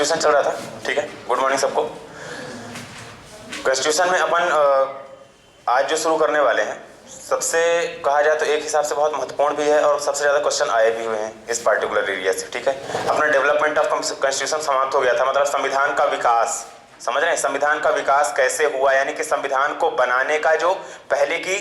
Constitution चल रहा था, ठीक है। गुड मॉर्निंग सबको। कॉन्स्टिट्यूशन में अपन आज जो शुरू करने वाले हैं, सबसे कहा जाए तो एक हिसाब से बहुत महत्वपूर्ण भी है और सबसे ज़्यादा क्वेश्चन आए भी हुए हैं इस पार्टिकुलर एरिया से, ठीक है। अपना डेवलपमेंट ऑफ कॉन्स्टिट्यूशन समाप्त हो गया था, मतलब संविधान का विकास, समझ रहे हैं, संविधान का विकास कैसे हुआ, यानी कि संविधान को बनाने का जो पहले की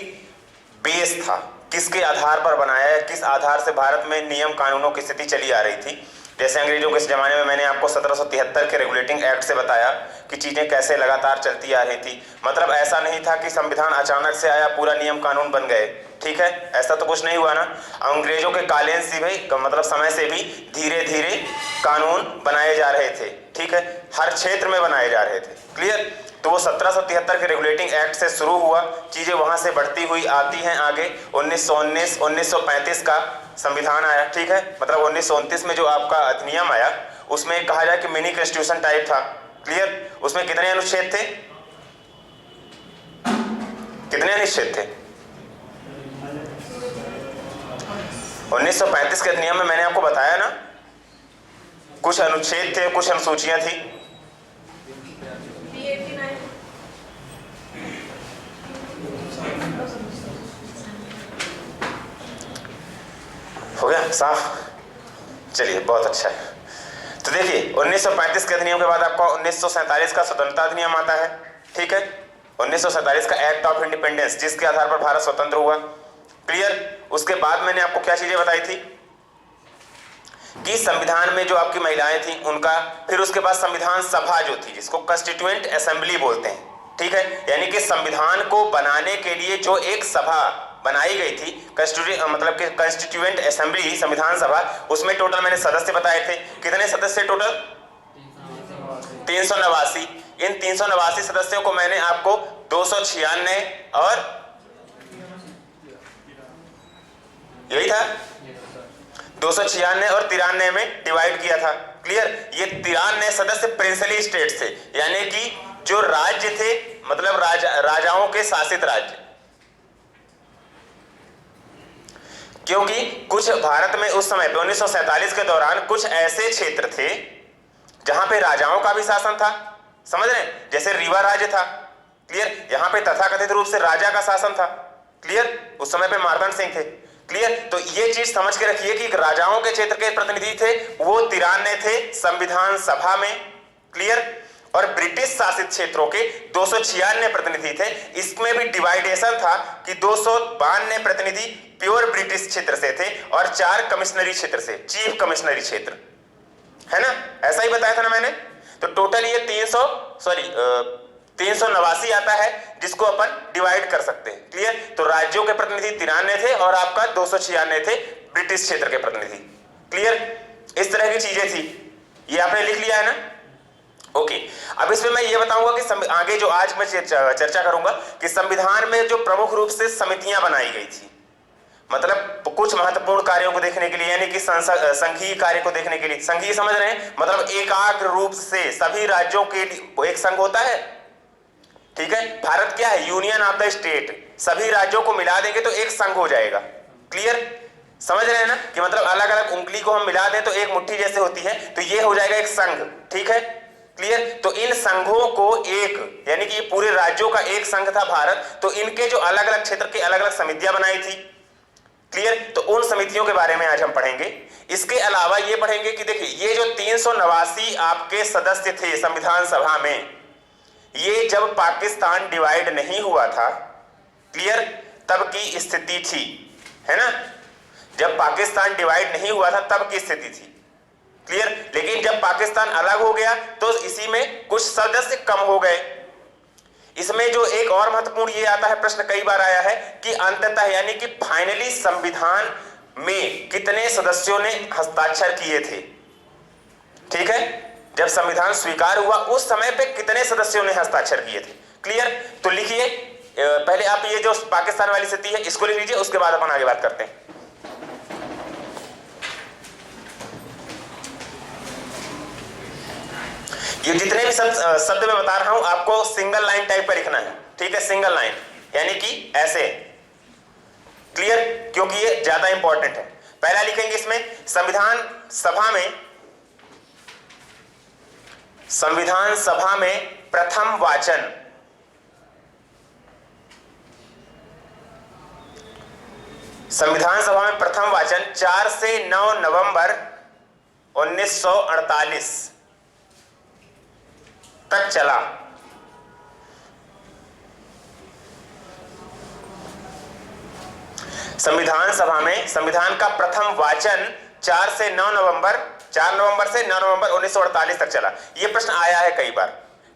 बेस था, किसके आधार पर बनाया है, किस आधार से भारत में नियम कानूनों की स्थिति चली आ रही थी। जैसे अंग्रेजों के ज़माने में मैंने आपको 1773 के रेगुलेटिंग एक्ट से बताया कि चीज़ें कैसे लगातार चलती आ रही थी। मतलब ऐसा नहीं था कि संविधान अचानक से आया पूरा नियम कानून बन गए, ठीक है, ऐसा तो कुछ नहीं हुआ ना। अंग्रेजों के कालीन से भी, मतलब समय से भी धीरे धीरे कानून बनाए जा रहे थे, ठीक है, हर क्षेत्र में बनाए जा रहे थे। क्लियर। तो वो 1773 के रेगुलेटिंग एक्ट से शुरू हुआ, चीज़ें वहाँ से बढ़ती हुई आती हैं आगे। 1919 1935 का संविधान आया, ठीक है, मतलब 1929 में जो आपका अधिनियम आया उसमें कहा जाए कि मिनी कॉन्स्टिट्यूशन टाइप था। क्लियर। उसमें कितने अनुच्छेद थे, कितने अनुच्छेद थे? 1935 के अधिनियम में मैंने आपको बताया ना, कुछ अनुच्छेद थे, कुछ अनुसूचियां थी। हो गया साफ? चलिए, बहुत अच्छा है। तो देखिए 1935 के अधिनियम के बाद आपका 1947 का स्वतंत्रता अधिनियम आता है, ठीक है, 1947 का एक्ट ऑफ इंडिपेंडेंस, जिसके आधार पर भारत स्वतंत्र हुआ। क्लियर। उसके बाद मैंने आपको क्या चीजें बताई थी कि संविधान में जो आपकी महिलाएं थी उनका, फिर उसके बाद संविधान सभा जो थी, जिसको कॉन्स्टिट्यूएंट असेंबली बोलते हैं, ठीक है, यानी कि संविधान को बनाने के लिए जो एक सभा बनाई गई थी, मतलब कि कॉन्स्टिट्यूएंट असेंबली, संविधान सभा, उसमें टोटल मैंने सदस्य बताए थे। कितने सदस्य टोटल? 389। इन 389 सदस्यों को मैंने आपको 296 और यही था 296 और 93 में डिवाइड किया था। क्लियर। ये 93 सदस्य प्रिंसली स्टेट थे, यानी कि जो राज्य थे, मतलब राजाओं के शासित राज्य। क्योंकि कुछ भारत में उस समय पे 1947 के दौरान कुछ ऐसे क्षेत्र थे जहां पे राजाओं का भी शासन था, समझ रहे हैं, जैसे रीवा राज्य था। क्लियर। यहां पे तथाकथित रूप से राजा का शासन था। क्लियर। उस समय पे मार्तंड सिंह थे। क्लियर। तो ये चीज समझ के रखिए कि राजाओं के क्षेत्र के प्रतिनिधि थे, वो 93 थे संविधान सभा में। क्लियर। और ब्रिटिश शासित क्षेत्रों के 296 प्रतिनिधि थे। इसमें भी डिवाइडेशन था कि 292 प्रतिनिधि प्योर ब्रिटिश क्षेत्र से थे और 4 कमिश्नरी क्षेत्र से, चीफ कमिश्नरी क्षेत्र, है ना, ऐसा ही बताया था ना मैंने। तो टोटल ये 389 आता है, जिसको अपन डिवाइड कर सकते हैं। क्लियर। तो राज्यों के प्रतिनिधि 93 थे और आपका 296 थे ब्रिटिश क्षेत्र के प्रतिनिधि। क्लियर। इस तरह की चीजें थी, ये आपने लिख लिया है ना। ओके। अब इसमें मैं ये बताऊंगा कि आगे जो आज मैं चर्चा करूंगा कि संविधान में जो प्रमुख रूप से समितियां बनाई गई थी, मतलब कुछ महत्वपूर्ण कार्यों को देखने के लिए, यानी कि संघीय कार्य को देखने के लिए। संघीय समझ रहे हैं, मतलब एकाग्र रूप से सभी राज्यों के लिए एक संघ होता है, ठीक है। भारत क्या है? Union of the state. सभी राज्यों को मिला देंगे तो एक संघ हो जाएगा। क्लियर। समझ रहे हैं ना, कि मतलब अलग अलग उंगली को हम मिला दें तो एक मुट्ठी जैसे होती है, तो ये हो जाएगा एक संघ, ठीक है। क्लियर। तो इन संघों को एक, यानी कि पूरे राज्यों का एक संघ था भारत, तो इनके जो अलग अलग क्षेत्र के अलग अलग समितियां बनाई थी। क्लियर। तो उन समितियों के बारे में आज हम पढ़ेंगे। इसके अलावा ये पढ़ेंगे कि देखिए ये जो 389 आपके सदस्य थे संविधान सभा में, ये जब पाकिस्तान डिवाइड नहीं हुआ था, क्लियर, तब की स्थिति थी, है ना। जब पाकिस्तान डिवाइड नहीं हुआ था तब की स्थिति थी। क्लियर। लेकिन जब पाकिस्तान अलग हो गया तो इसी में कुछ सदस्य कम हो गए। इसमें जो एक और महत्वपूर्ण ये आता है, प्रश्न कई बार आया है कि अंततः, यानी कि फाइनली संविधान में कितने सदस्यों ने हस्ताक्षर किए थे, ठीक है। जब संविधान स्वीकार हुआ उस समय पे कितने सदस्यों ने हस्ताक्षर किए थे। क्लियर। तो लिखिए, पहले आप ये जो पाकिस्तान वाली स्थिति है इसको लिख लीजिए, उसके बाद अपन आगे बात करते हैं। ये जितने भी शब्द मैं बता रहा हूं आपको सिंगल लाइन टाइप पर लिखना है, ठीक है, सिंगल लाइन, यानी कि ऐसे। क्लियर। क्योंकि ये ज्यादा इंपॉर्टेंट है। पहला लिखेंगे इसमें, संविधान सभा में संविधान सभा में प्रथम वाचन संविधान सभा में प्रथम वाचन 4 से 9 नवंबर 1948 तक चला। संविधान सभा में संविधान का प्रथम वाचन 4 से 9 नवंबर 4 नवंबर से 9 नवंबर 1948 तक चला। यह प्रश्न आया है कई बार।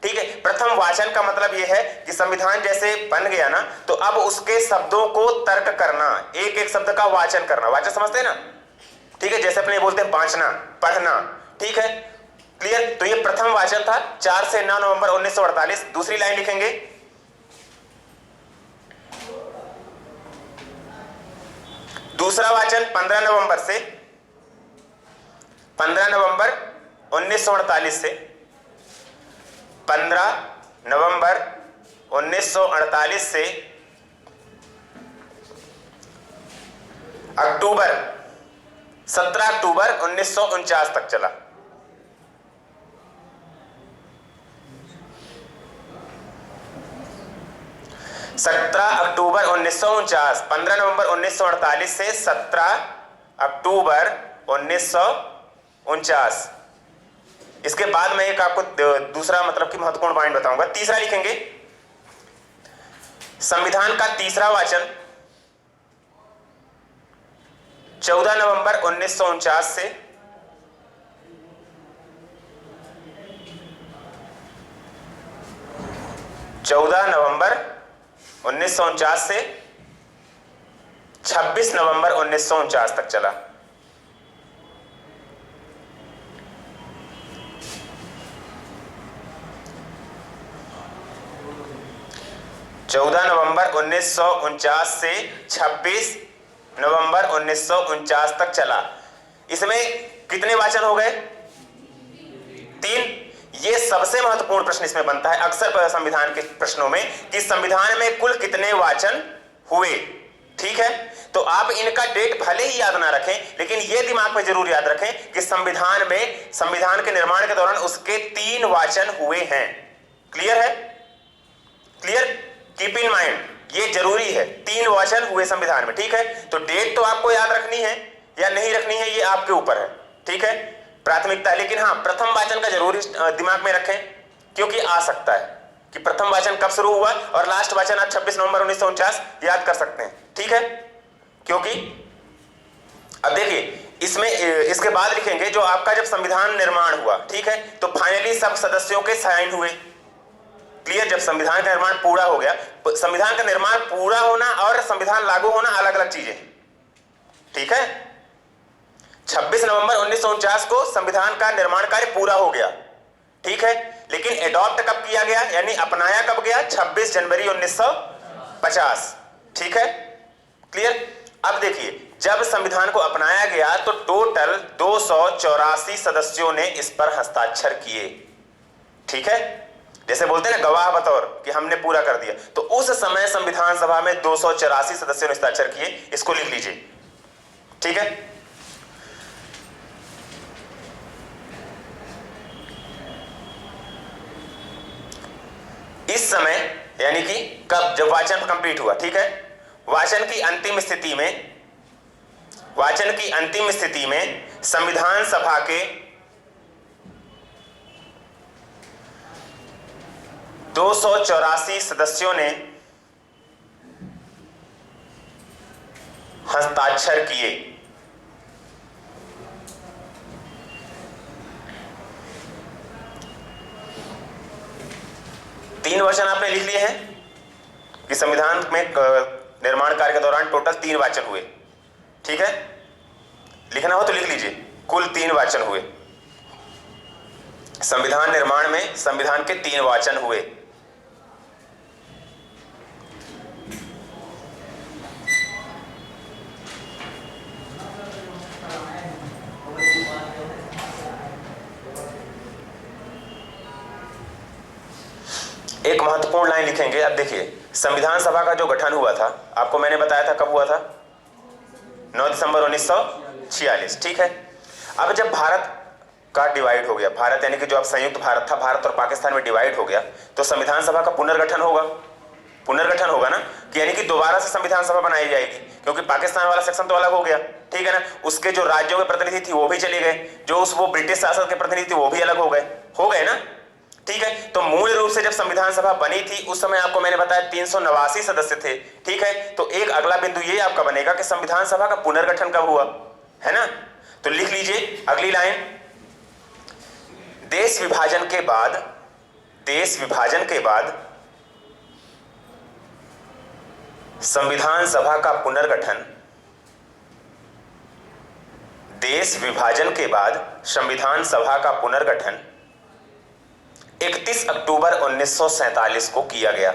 ठीक है, प्रथम वाचन का मतलब यह है कि संविधान जैसे बन गया ना, तो अब उसके शब्दों को तर्क करना, एक एक शब्द का वाचन करना। वाचन समझते हैं ना? ठीक है, जैसे अपने बोलते हैं बांचना, पढ़ना। ठीक है, क्लियर? तो यह प्रथम वाचन था 4 से 9 नवंबर 1948। दूसरी लाइन लिखेंगे, दूसरा वाचन 15 नवंबर 1948 से 15 नवंबर 1948 से अक्टूबर 17 अक्टूबर 1949 तक चला। अक्टूबर 1949, 15 नवंबर 1948 से 17 अक्टूबर 1949। इसके बाद मैं एक आपको दूसरा मतलब कि महत्वपूर्ण पॉइंट बताऊंगा। तीसरा लिखेंगे, संविधान का तीसरा वाचन 14 नवंबर 1949 से 14 नवंबर 1949 से 26 नवंबर 1949 तक चला। नवंबर 1949 से 26 नवंबर 1949 तक चला। इसमें कितने वाचन हो गए? 3। ये सबसे महत्वपूर्ण प्रश्न इसमें बनता है अक्सर संविधान के प्रश्नों में कि संविधान में कुल कितने वाचन हुए। ठीक है, तो आप इनका डेट भले ही याद ना रखें, लेकिन यह दिमाग में जरूर याद रखें कि संविधान के निर्माण के दौरान उसके 3 वाचन हुए हैं। क्लियर है? क्लियर? कीप इन माइंड, ये जरूरी है, 3 वाचन हुए संविधान में। ठीक है, तो डेट तो आपको याद रखनी है या नहीं रखनी है, ये आपके ऊपर है। ठीक है, प्राथमिकता। लेकिन हाँ, प्रथम वाचन का जरूर दिमाग में रखें, क्योंकि आ सकता है कि प्रथम वाचन कब शुरू हुआ और लास्ट वाचन आप 26 नवंबर 1949 याद कर सकते हैं। ठीक है, क्योंकि अब देखिए इसमें इसके बाद लिखेंगे जो आपका जब संविधान निर्माण हुआ, ठीक है, तो फाइनली सब सदस्यों के साइन हुए। क्लियर? जब संविधान का निर्माण पूरा हो गया, संविधान का निर्माण पूरा होना और संविधान लागू होना अलग अलग चीजें। ठीक है, 26 नवंबर 1949 को संविधान का निर्माण कार्य पूरा हो गया। ठीक है, लेकिन एडॉप्ट कब किया गया, यानी अपनाया कब गया? 26 जनवरी 1950। ठीक है, क्लियर? अब देखिए, जब संविधान को अपनाया गया तो टोटल 284 सदस्यों ने इस पर हस्ताक्षर किए। ठीक है, जैसे बोलते हैं ना गवाह बतौर कि हमने पूरा कर दिया, तो उस समय संविधान सभा में 284 सदस्यों ने हस्ताक्षर किए। इसको लिख लीजिए। ठीक है, इस समय यानी कि कब? जब वाचन कंप्लीट हुआ। ठीक है, वाचन की अंतिम स्थिति में संविधान सभा के 284 सदस्यों ने हस्ताक्षर किए। तीन वचन आपने लिख लिए हैं कि संविधान में निर्माण कार्य के दौरान टोटल 3 वाचन हुए। ठीक है, लिखना हो तो लिख लीजिए, कुल 3 वाचन हुए। संविधान निर्माण में संविधान के 3 वाचन हुए। एक महत्वपूर्ण लाइन लिखेंगे। अब देखिए, संविधान सभा का जो गठन हुआ था, आपको मैंने बताया था कब हुआ था? 9 दिसंबर 1946। ठीक है, अब जब भारत का डिवाइड हो गया, भारत यानी कि जो अब संयुक्त भारत था, भारत और पाकिस्तान में डिवाइड हो गया, तो संविधान सभा का पुनर्गठन होगा, पुनर्गठन होगा ना, कि यानी कि दोबारा से संविधान सभा बनाई जाएगी, क्योंकि पाकिस्तान वाला सेक्शन तो अलग हो गया, ठीक है ना। उसके जो राज्यों के प्रतिनिधि थी वो भी चले गए, जो वो ब्रिटिश शासन के प्रतिनिधि थे वो भी अलग हो गए ना, ठीक है। तो मूल रूप से जब संविधान सभा बनी थी उस समय आपको मैंने बताया 389 सदस्य थे, ठीक है। तो एक अगला बिंदु ये आपका बनेगा कि संविधान सभा का पुनर्गठन कब हुआ, है ना। तो लिख लीजिए अगली लाइन, देश विभाजन के बाद, देश विभाजन के बाद संविधान सभा का पुनर्गठन, देश विभाजन के बाद संविधान सभा का पुनर्गठन 31 अक्टूबर 1947 को किया गया।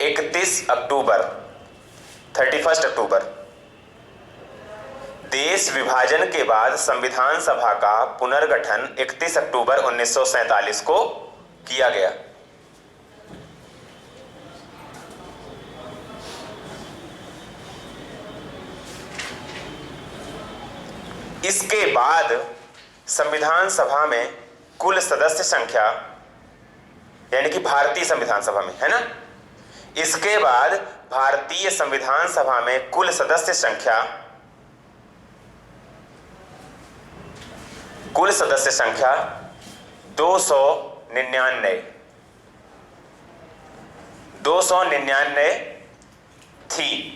31 अक्टूबर, 31 अक्टूबर, देश विभाजन के बाद संविधान सभा का पुनर्गठन 31 अक्टूबर 1947 को किया गया। इसके बाद संविधान सभा में कुल सदस्य संख्या, यानी कि भारतीय संविधान सभा में, है ना, इसके बाद भारतीय संविधान सभा में कुल सदस्य संख्या, कुल सदस्य संख्या 299 थी।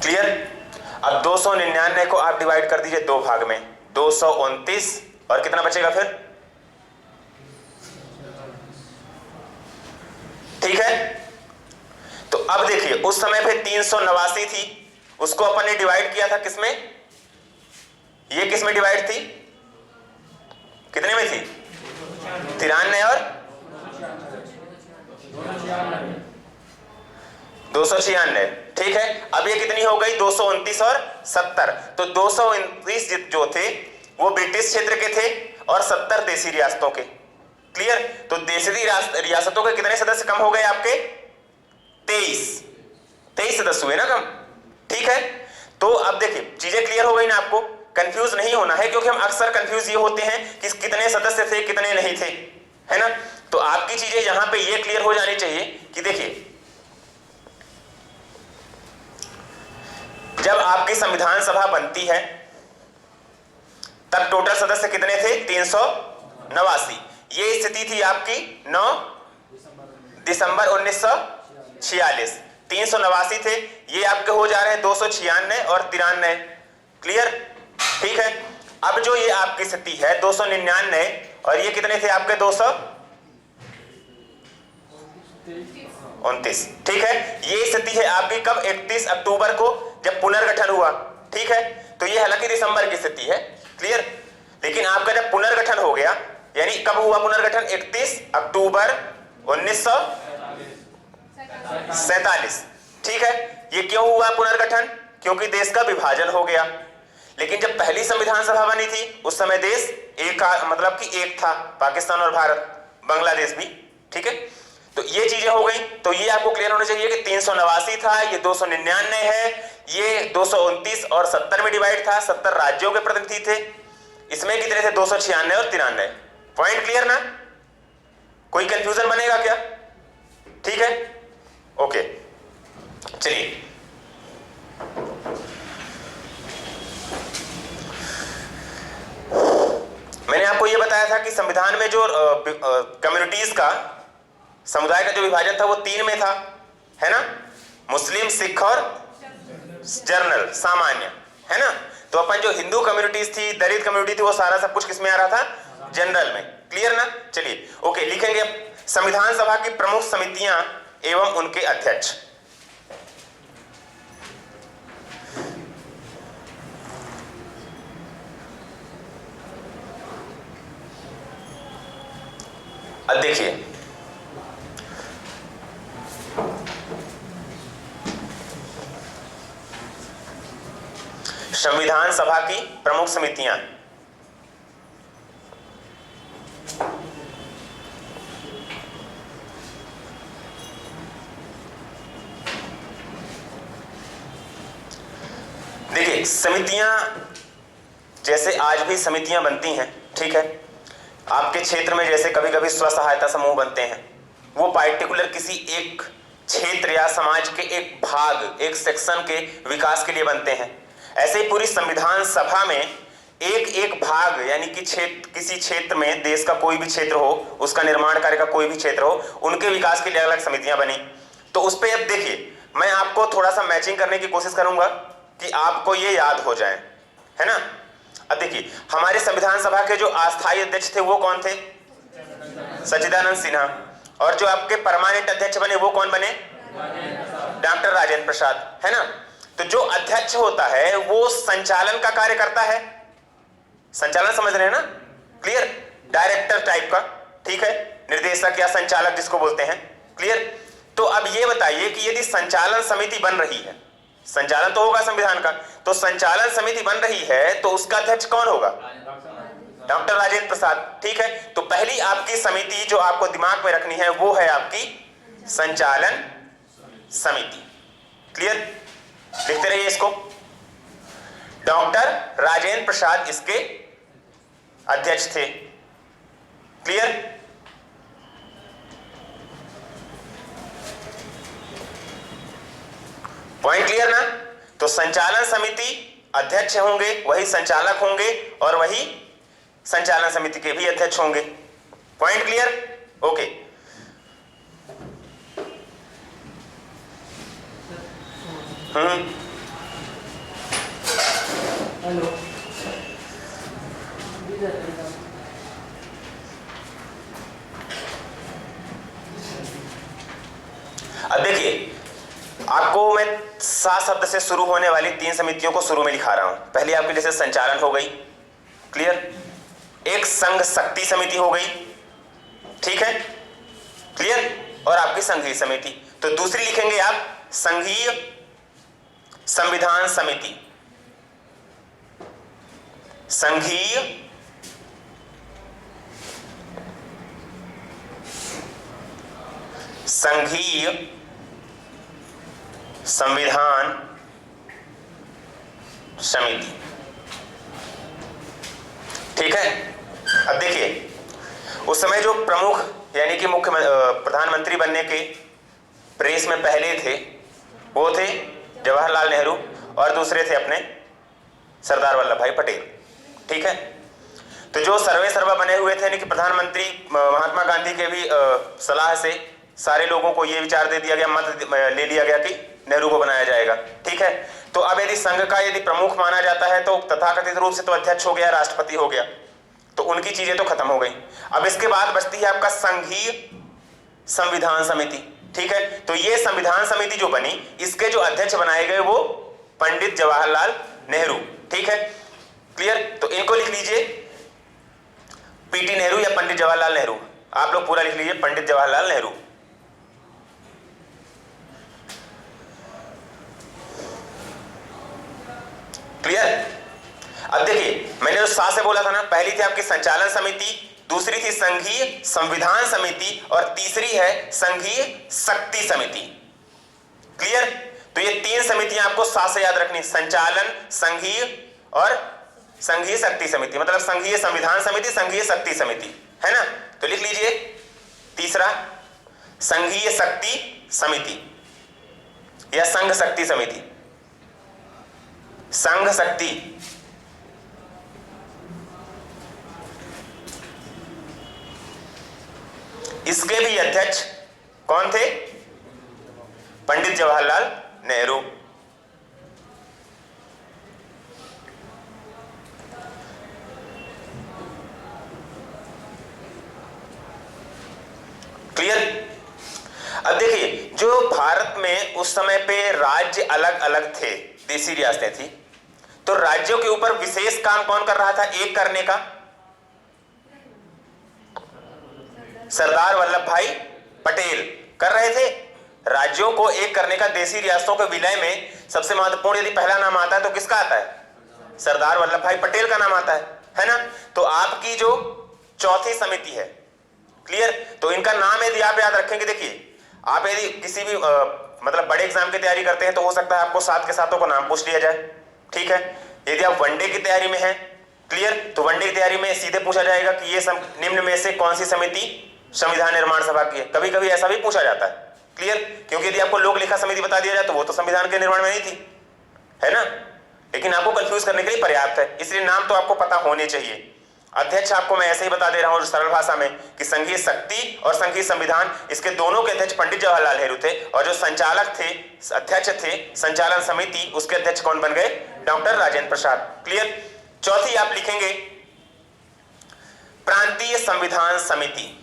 क्लियर। अब 299 को आप डिवाइड कर दीजिए दो भाग में, 229 और कितना बचेगा फिर, ठीक है। तो अब देखिए उस समय पे 389 थी, उसको अपन ने डिवाइड किया था किसमें, ये किसमें डिवाइड थी, कितने में थी, 93 और 296, ठीक है। अब ये कितनी हो गई, 229 और 70। तो 229 जो थे वो ब्रिटिश क्षेत्र के थे और 70 देसी रियासतों के। क्लियर। तो देसी रियासतों के कितने सदस्य कम हो गए आपके, 23 सदस्य हुए ना कम, ठीक है। तो अब देखिए चीजें क्लियर हो गई ना, आपको कंफ्यूज नहीं होना है, क्योंकि हम अक्सर कंफ्यूज ये होते हैं कि कितने सदस्य थे कितने नहीं थे, है ना। तो आपकी चीजें यहां पे ये क्लियर हो जानी चाहिए कि देखिए जब आपकी संविधान सभा बनती है तब टोटल सदस्य कितने थे, 389। ये स्थिति थी आपकी 9 दिसंबर 1946, 389 थे, ये आपके हो जा रहे हैं 296 और 93। क्लियर, ठीक है। अब जो ये आपकी स्थिति है 299 और ये कितने थे आपके 229, ठीक है। ये स्थिति है आपकी कब, 31 अक्टूबर को जब पुनर्गठन हुआ, ठीक है। तो ये हालांकि दिसंबर की स्थिति है, क्लियर। लेकिन आपका जब पुनर्गठन हो गया, यानी कब हुआ पुनर्गठन, 31 अक्टूबर 1947, ठीक है। ये क्यों हुआ पुनर्गठन, क्योंकि देश का विभाजन हो गया। लेकिन जब पहली संविधान सभा बनी थी उस समय देश एक मतलब कि एक था, पाकिस्तान और भारत, बांग्लादेश भी, ठीक है। तो ये चीजें हो गई। तो ये आपको क्लियर होना चाहिए कि 389 था, ये 299 है, ये 229 और 70 में डिवाइड था, 70 राज्यों के प्रतिनिधि थे, इसमें कितने थे 296 और 93। पॉइंट क्लियर ना, कोई कंफ्यूजन बनेगा क्या, ठीक है, ओके। चलिए मैंने आपको यह बताया था कि संविधान में जो कम्युनिटीज का, समुदाय का जो विभाजन था वो 3 में था, है ना, मुस्लिम, सिख और जनरल, सामान्य, है ना। तो अपन जो हिंदू कम्युनिटीज थी, दलित कम्युनिटी थी, वो सारा सब कुछ किसमें आ रहा था, जनरल में। क्लियर ना, चलिए ओके। लिखेंगे संविधान सभा की प्रमुख समितियां एवं उनके अध्यक्ष। अब देखिए संविधान सभा की प्रमुख समितियां, देखिए समितियां, जैसे आज भी समितियां बनती हैं, ठीक है, आपके क्षेत्र में जैसे कभी कभी स्व सहायता समूह बनते हैं, वो पार्टिकुलर किसी एक क्षेत्र या समाज के एक भाग, एक सेक्शन के विकास के लिए बनते हैं। ऐसे ही पूरी संविधान सभा में एक एक भाग, यानी कि क्षेत्र, किसी क्षेत्र में, देश का कोई भी क्षेत्र हो, उसका निर्माण कार्य का कोई भी क्षेत्र हो, उनके विकास के लिए अलग समितियां बनी। तो उस पर अब देखिए, मैं आपको थोड़ा सा मैचिंग करने की कोशिश करूंगा कि आपको ये याद हो जाए, है ना। अब देखिए, हमारे संविधान सभा के जो अस्थायी अध्यक्ष थे वो कौन थे? सच्चिदानंद सिन्हा। और जो आपके परमानेंट अध्यक्ष बने वो कौन बने? डॉक्टर राजेंद्र प्रसाद, है ना। तो जो अध्यक्ष होता है वो संचालन का कार्य करता है। संचालन समझ रहे हैं ना? क्लियर? डायरेक्टर टाइप का, ठीक है, निर्देशक या संचालक जिसको बोलते हैं। क्लियर? तो अब ये बताइए कि यदि संचालन समिति बन रही है, संचालन तो होगा संविधान का, तो संचालन समिति बन रही है तो उसका अध्यक्ष कौन होगा? डॉक्टर राजेंद्र प्रसाद, ठीक है। तो पहली आपकी समिति जो आपको दिमाग में रखनी है वो है आपकी संचालन समिति। क्लियर? लिखते रहिए इसको। डॉक्टर राजेंद्र प्रसाद इसके अध्यक्ष थे। क्लियर? पॉइंट क्लियर ना? तो संचालन समिति अध्यक्ष होंगे, वही संचालक होंगे और वही संचालन समिति के भी अध्यक्ष होंगे। Point clear? ओके। हेलो। अब देखिए, आपको मैं 7 शब्द से शुरू होने वाली 3 समितियों को शुरू में लिखा रहा हूं। पहली आपकी जैसे संचालन हो गई, क्लियर। एक संघ शक्ति समिति हो गई, ठीक है, क्लियर। और आपकी संघीय समिति। तो दूसरी लिखेंगे आप संघीय संविधान समिति, संघीय संविधान समिति, ठीक है। अब देखिए, उस समय जो प्रमुख यानी कि मुख्य प्रधानमंत्री बनने के रेस में पहले थे वो थे जवाहरलाल नेहरू और दूसरे थे अपने सरदार वल्लभ भाई पटेल, ठीक है। तो जो सर्वे सर्वा बने हुए थे, यानी कि प्रधानमंत्री महात्मा गांधी के भी सलाह से सारे लोगों को ये विचार दे दिया गया, मत ले लिया गया कि नेहरू को बनाया जाएगा, ठीक है। तो अब यदि संघ का यदि प्रमुख माना जाता है तो तथाकथित रूप से तो अध्यक्ष हो गया, राष्ट्रपति हो गया, तो उनकी चीजें तो खत्म हो गई। अब इसके बाद बचती है आपका संघीय संविधान समिति, ठीक है। तो ये संविधान समिति जो बनी, इसके जो अध्यक्ष बनाए गए वो पंडित जवाहरलाल नेहरू, ठीक है, क्लियर। तो इनको लिख लीजिए पीटी नेहरू या पंडित जवाहरलाल नेहरू। आप लोग पूरा लिख लीजिए पंडित जवाहरलाल नेहरू। क्लियर? अब देखिए, मैंने जो 7 से बोला था ना, पहली थी आपकी संचालन समिति, दूसरी थी संघीय संविधान समिति और तीसरी है संघीय शक्ति समिति। क्लियर? तो ये 3 समितियां आपको 7 से याद रखनी, संचालन, संघीय और संघीय शक्ति समिति, मतलब संघीय संविधान समिति, संघीय शक्ति समिति, है ना। तो लिख लीजिए तीसरा संघीय शक्ति समिति या संघ शक्ति समिति, संघ शक्ति। इसके भी अध्यक्ष कौन थे? पंडित जवाहरलाल नेहरू। क्लियर? अब देखिए, जो भारत में उस समय पे राज्य अलग अलग थे, देसी रियासतें थी, तो राज्यों के ऊपर विशेष काम कौन कर रहा था एक करने का? सरदार वल्लभ भाई पटेल कर रहे थे। राज्यों को एक करने का, देसी रियासतों के विलय में सबसे महत्वपूर्ण यदि पहला नाम आता है तो किसका आता है? सरदार वल्लभ भाई पटेल का नाम आता है ना। तो आपकी जो चौथी समिति है, क्लियर, तो इनका नाम यदि आप याद रखेंगे, देखिए आप यदि किसी भी मतलब बड़े एग्जाम की तैयारी करते हैं तो हो सकता है आपको 7 के 7 को नाम पूछ लिया जाए, ठीक है। यदि आप वनडे की तैयारी में हैं, क्लियर, तो वनडे की तैयारी में सीधे पूछा जाएगा कि ये निम्न में से कौन सी समिति संविधान निर्माण सभा की है। कभी कभी ऐसा भी पूछा जाता है, क्लियर, क्योंकि यदि आपको लोक लेखा समिति बता दिया जाए तो वो तो संविधान के निर्माण में नहीं थी, है ना, लेकिन आपको कंफ्यूज करने के लिए पर्याप्त है, इसलिए नाम तो आपको पता होने चाहिए। अध्यक्ष आपको मैं ऐसे ही बता दे रहा हूं सरल भाषा में कि संघीय शक्ति और संघीय संविधान, इसके दोनों के अध्यक्ष पंडित जवाहरलाल नेहरू थे, और जो संचालक थे, अध्यक्ष थे संचालन समिति, उसके अध्यक्ष कौन बन गए? Doctor Rajendra Prasad, clear. चौथी आप लिखेंगे प्रांतीय संविधान समिति,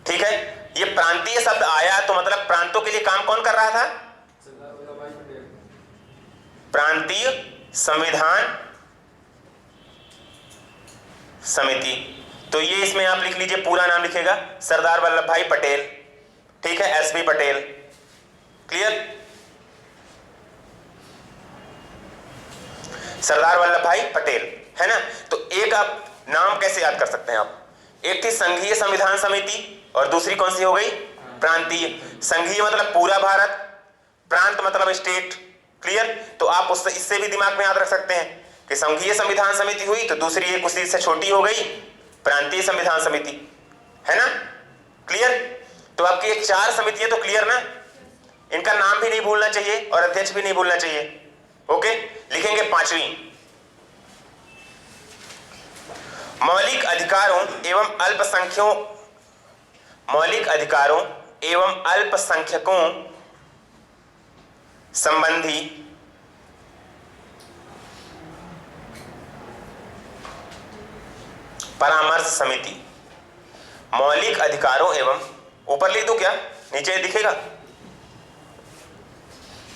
ठीक है। ये प्रांतीय शब्द आया तो मतलब प्रांतों के लिए काम कौन कर रहा था? प्रांतीय संविधान समिति। तो ये इसमें आप लिख लीजिए, पूरा नाम लिखेगा सरदार वल्लभ भाई पटेल, ठीक है, एसबी पटेल, क्लियर। सरदार वल्लभ भाई पटेल, है ना। तो एक आप नाम कैसे याद कर सकते हैं आप? एक थी संघीय संविधान समिति और दूसरी कौन सी हो गई? प्रांतीय। संघीय मतलब पूरा भारत, प्रांत मतलब स्टेट, क्लियर। तो आप उससे इससे भी दिमाग में याद रख सकते हैं कि संघीय संविधान समिति हुई तो दूसरी एक उसी से छोटी हो गई प्रांतीय संविधान समिति, है ना, क्लियर। तो आपकी एक 4 समितियां तो क्लियर ना, इनका नाम भी नहीं भूलना चाहिए और अध्यक्ष भी नहीं भूलना चाहिए, ओके। लिखेंगे 5वीं, मौलिक अधिकारों एवं अल्पसंख्यकों संबंधी परामर्श समिति। मौलिक अधिकारों एवं, ऊपर लिख दूं क्या, नीचे दिखेगा,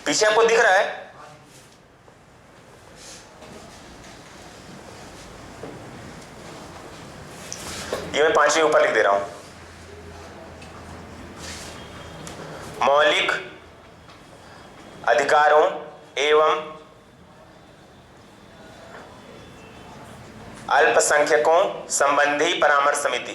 पीछे आपको दिख रहा है? ये मैं 5वीं ऊपर लिख दे रहा हूं, मौलिक अधिकारों एवं अल्पसंख्यकों संबंधी परामर्श समिति।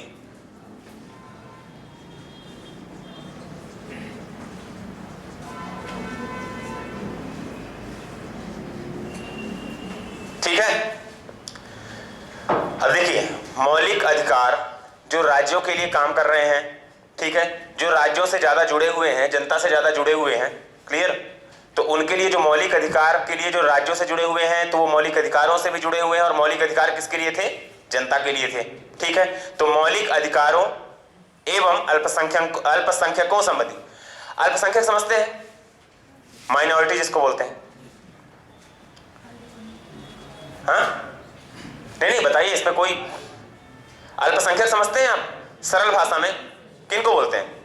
ठीक है। अब देखिए, मौलिक अधिकार जो राज्यों के लिए काम कर रहे हैं, ठीक है, जो राज्यों से ज्यादा जुड़े हुए हैं, जनता से ज्यादा जुड़े हुए हैं, क्लियर, तो उनके लिए जो मौलिक अधिकार के लिए जो राज्यों से जुड़े हुए हैं तो वो मौलिक अधिकारों से भी जुड़े हुए हैं, और मौलिक अधिकार किसके लिए थे? जनता के लिए थे, ठीक है। तो मौलिक अधिकारों एवं अल्पसंख्यकों संबंधी, अल्पसंख्यक समझते हैं, माइनॉरिटी जिसको बोलते हैं, हाँ, नहीं बताइए, इसमें कोई अल्पसंख्यक समझते हैं आप? सरल भाषा में किनको बोलते हैं?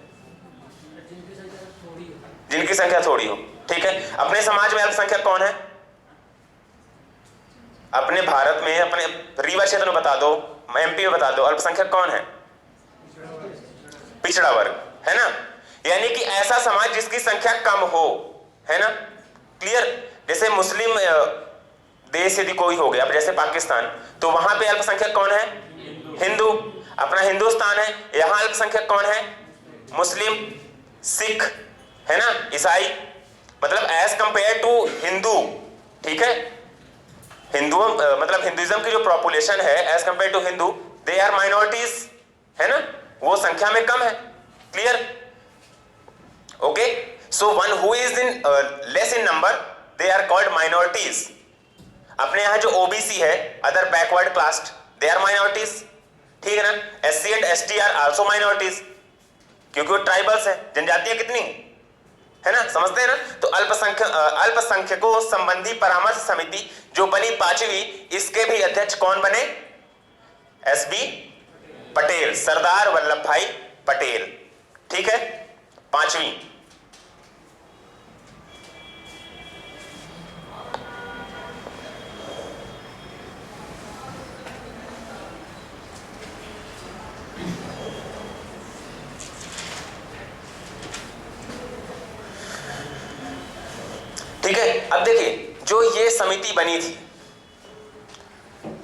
जिनकी संख्या थोड़ी हो, ठीक है। अपने समाज में अल्पसंख्यक कौन है? अपने भारत में, अपने रीवा क्षेत्र में बता दो, एमपी में बता दो, अल्पसंख्यक कौन है? पिछड़ा वर्ग, है ना। यानी कि ऐसा समाज जिसकी संख्या कम हो, है ना, क्लियर। जैसे मुस्लिम देश यदि कोई हो गया, अब जैसे पाकिस्तान, तो वहां पे अल्पसंख्यक कौन है? हिंदू। अपना हिंदुस्तान है, यहां अल्पसंख्यक कौन है? मुस्लिम, सिख, है ना, ईसाई, मतलब एज कंपेयर टू हिंदू, ठीक है। हिंदू मतलब हिंदुइज्म की जो पॉपुलेशन है as compare to Hindu, they are minorities, है ना, वो संख्या में कम है, clear, okay. So one who is in less in number, they are called minorities. अपने यहां जो ओबीसी है, other backward caste, they are minorities, ठीक है ना। SC and ST are also minorities, क्योंकि वो ट्राइबल्स है, जनजातियां कितनी, है ना, समझते हैं ना। तो अल्पसंख्यकों संबंधी परामर्श समिति जो बनी 5वीं, इसके भी अध्यक्ष कौन बने? एसबी पटेल, सरदार वल्लभ भाई पटेल, ठीक है, 5वीं। ठीक है। अब देखिए, जो ये समिति बनी थी,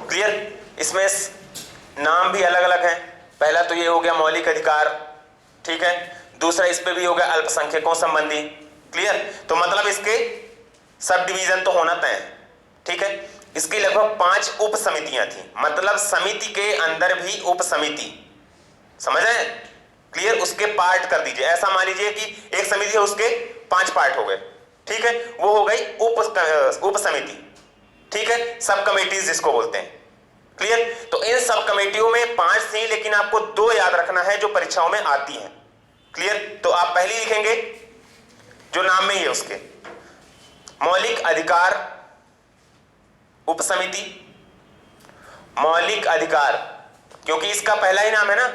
क्लियर, इसमें नाम भी अलग अलग हैं। पहला तो ये हो गया मौलिक अधिकार, ठीक है, दूसरा इस पे भी हो गया अल्पसंख्यकों संबंधी, क्लियर। तो मतलब इसके सब डिवीजन तो होना तय है, ठीक है। इसकी लगभग 5 उप समितियां थी, मतलब समिति के अंदर भी उप समिति, समझ रहे हैं? क्लियर? उसके पार्ट कर दीजिए, ऐसा मान लीजिए कि एक समिति है, उसके 5 पार्ट हो गए, ठीक है, वो हो गई उप समिति, ठीक है, सब कमेटीज जिसको बोलते हैं। क्लियर? तो इन सब कमेटियों में 5 थी, लेकिन आपको 2 याद रखना है जो परीक्षाओं में आती हैं। क्लियर? तो आप पहली लिखेंगे जो नाम में ही है उसके, मौलिक अधिकार उप समिति, मौलिक अधिकार, क्योंकि इसका पहला ही नाम है ना,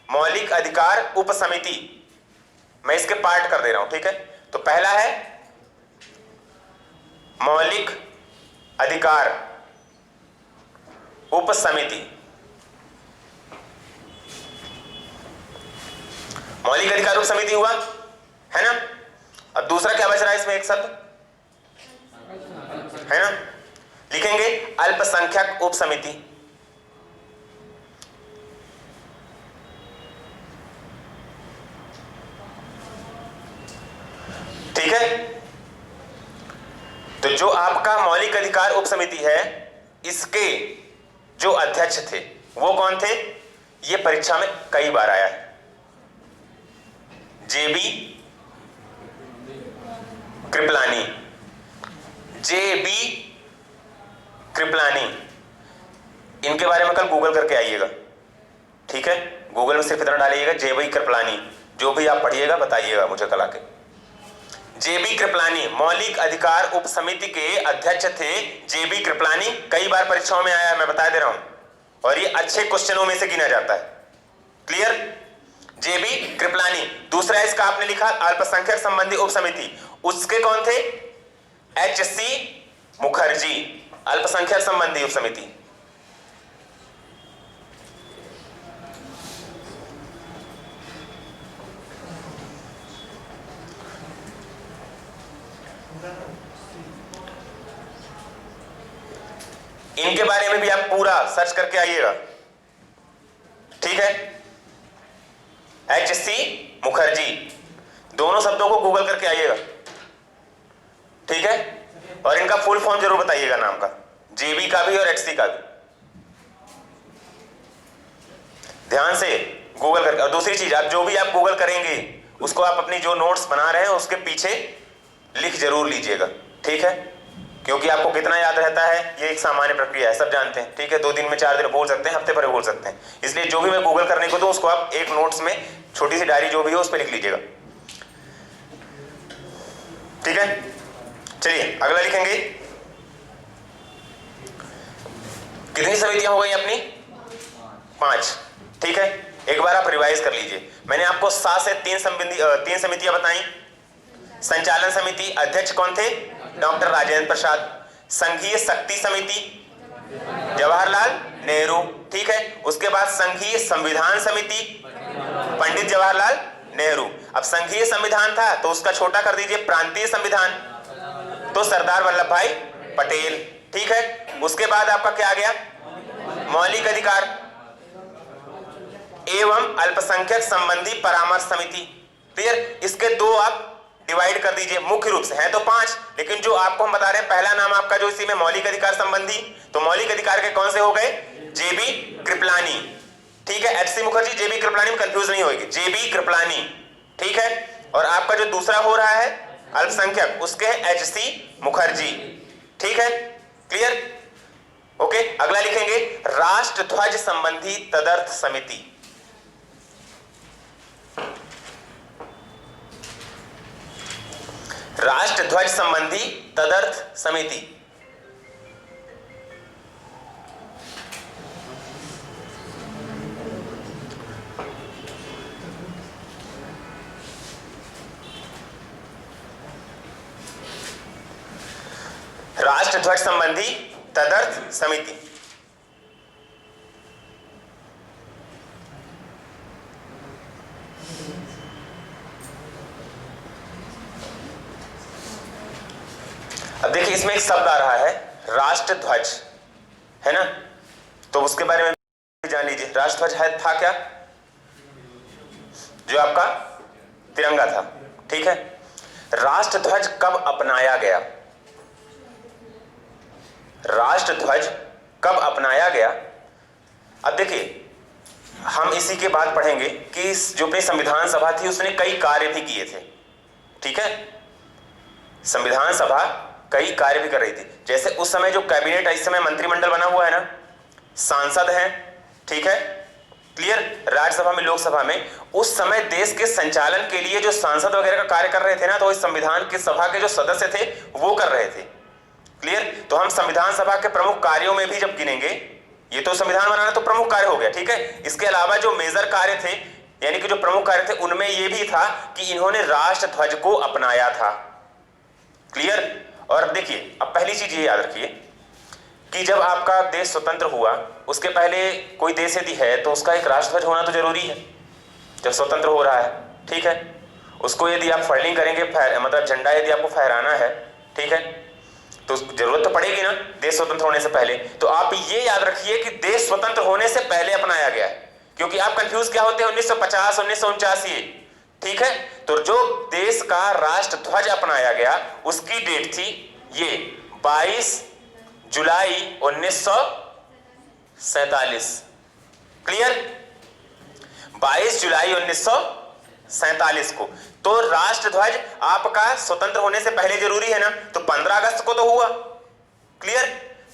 मौलिक अधिकार उप समिति, मैं इसके पार्ट कर दे रहा हूं, ठीक है। तो पहला है मौलिक अधिकार उप समिति, मौलिक अधिकार उप समिति हुआ, है ना। अब दूसरा क्या बच रहा है इसमें, एक शब्द है ना, लिखेंगे अल्पसंख्यक उप समिति, ठीक है। तो जो आपका मौलिक अधिकार उप समिति है, इसके जो अध्यक्ष थे वो कौन थे, ये परीक्षा में कई बार आया है, जेबी कृपलानी, जेबी कृपलानी, इनके बारे में कल गूगल करके आइएगा, ठीक है। गूगल में सिर्फ इतना डालिएगा जेबी कृपलानी, जो भी आप पढ़िएगा बताइएगा मुझे कल आके। जेबी कृपलानी मौलिक अधिकार उप समिति के अध्यक्ष थे, जेबी कृपलानी, कई बार परीक्षाओं में आया है, मैं बता दे रहा हूं, और ये अच्छे क्वेश्चनों में से गिना जाता है। क्लियर? जेबी कृपलानी। दूसरा इसका आपने लिखा अल्पसंख्यक संबंधी उप समिति, उसके कौन थे, एच.सी. मुखर्जी, अल्पसंख्यक संबंधी उप समिति। इनके बारे में भी आप पूरा सर्च करके आइएगा, ठीक है। एच.सी. मुखर्जी, दोनों शब्दों को गूगल करके आइएगा, ठीक है। और इनका फुल फॉर्म जरूर बताइएगा नाम का, जेबी का भी और एच.सी. का भी, ध्यान से गूगल करके। और दूसरी चीज, आप जो भी आप गूगल करेंगे उसको आप अपनी जो नोट्स बना रहे हैं उसके पीछे लिख जरूर लीजिएगा, ठीक है, क्योंकि आपको कितना याद रहता है ये एक सामान्य प्रक्रिया है, सब जानते हैं, ठीक है। 2 दिन में 4 दिन बोल सकते हैं, हफ्ते भर बोल सकते हैं, इसलिए जो भी मैं गूगल करने को दूं उसको आप एक नोट्स में छोटी सी डायरी जो भी हो उस पर लिख लीजिएगा, ठीक है। चलिए अगला लिखेंगे, कितनी समितियां हो गई अपनी, 5, ठीक है। एक बार आप रिवाइज कर लीजिए, मैंने आपको 7 से 3 समितियां बताई। संचालन समिति, अध्यक्ष कौन थे, डॉक्टर राजेंद्र प्रसाद। संघीय शक्ति समिति, जवाहरलाल नेहरू, ठीक है। उसके बाद संघीय संविधान समिति, पंडित जवाहरलाल नेहरू। अब संघीय संविधान था तो उसका छोटा कर दीजिए, प्रांतीय संविधान, तो सरदार वल्लभ भाई पटेल, ठीक है। उसके बाद आपका क्या आ गया, मौलिक अधिकार एवं अल्पसंख्यक संबंधी परामर्श समिति। क्लियर? इसके 2 आप डिवाइड कर दीजिए, मुख्य रूप से हैं तो 5, लेकिन जो आपको हम बता रहे हैं पहला नाम आपका जो इसी में मौलिक अधिकार संबंधी, तो मौलिक अधिकार के कौन से हो गए, जेबी कृपलानी, ठीक है। एच.सी. मुखर्जी, जेबी कृपलानी में कंफ्यूज नहीं होगी, जेबी कृपलानी, ठीक है। और आपका जो दूसरा हो रहा है अल्पसंख्यक, उसके एच.सी. मुखर्जी, ठीक है। क्लियर? ओके। अगला लिखेंगे राष्ट्रध्वज संबंधी तदर्थ समिति, राष्ट्रध्वज संबंधी तदर्थ समिति, राष्ट्रध्वज संबंधी तदर्थ समिति। अब देखिए इसमें एक शब्द आ रहा है राष्ट्रध्वज, है ना, तो उसके बारे में जान लीजिए। राष्ट्रध्वज है था क्या, जो आपका तिरंगा था, ठीक है। राष्ट्रध्वज कब अपनाया गया, राष्ट्र ध्वज कब अपनाया गया? अब देखिए, हम इसी के बाद पढ़ेंगे कि जो अपनी संविधान सभा थी उसने कई कार्य भी किए थे। ठीक है, संविधान सभा कई कार्य भी कर रही थी। जैसे उस समय जो कैबिनेट, इस समय मंत्रिमंडल बना हुआ है ना, सांसद हैं, ठीक है, क्लियर, राज्यसभा में, लोकसभा में, उस समय देश के संचालन के लिए जो सांसद वगैरह का कार्य कर रहे थे ना, तो इस संविधान की सभा के जो सदस्य थे वो कर रहे थे। क्लियर, तो हम संविधान सभा के प्रमुख कार्यों में भी जब गिनेंगे, ये तो संविधान बनाना तो प्रमुख कार्य हो गया, ठीक है, इसके अलावा जो मेजर कार्य थे, यानी कि जो प्रमुख कार्य थे, उनमें यह भी था कि इन्होंने राष्ट्र ध्वज को अपनाया था। क्लियर, और देखिए, अब पहली चीज ये याद रखिए कि जब आपका देश स्वतंत्र हुआ, उसके पहले कोई देश यदि है तो उसका एक राष्ट्र ध्वज होना तो जरूरी है। जब स्वतंत्र हो रहा है, ठीक है, उसको यदि आप फर्लिंग करेंगे, मतलब झंडा यदि आपको फहराना है, ठीक है, तो जरूरत तो पड़ेगी ना देश स्वतंत्र होने से पहले। तो आप ये याद रखिए कि देश स्वतंत्र होने से पहले अपनाया गया है, क्योंकि आप कंफ्यूज क्या होते हैं 1950, 1949 ये, ठीक है। तो जो देश का राष्ट्र ध्वज अपनाया गया उसकी डेट थी ये 22 जुलाई 1947। क्लियर, 22 जुलाई 1947 को। तो राष्ट्र ध्वज आपका स्वतंत्र होने से पहले जरूरी है ना, तो 15 अगस्त को तो हुआ। क्लियर,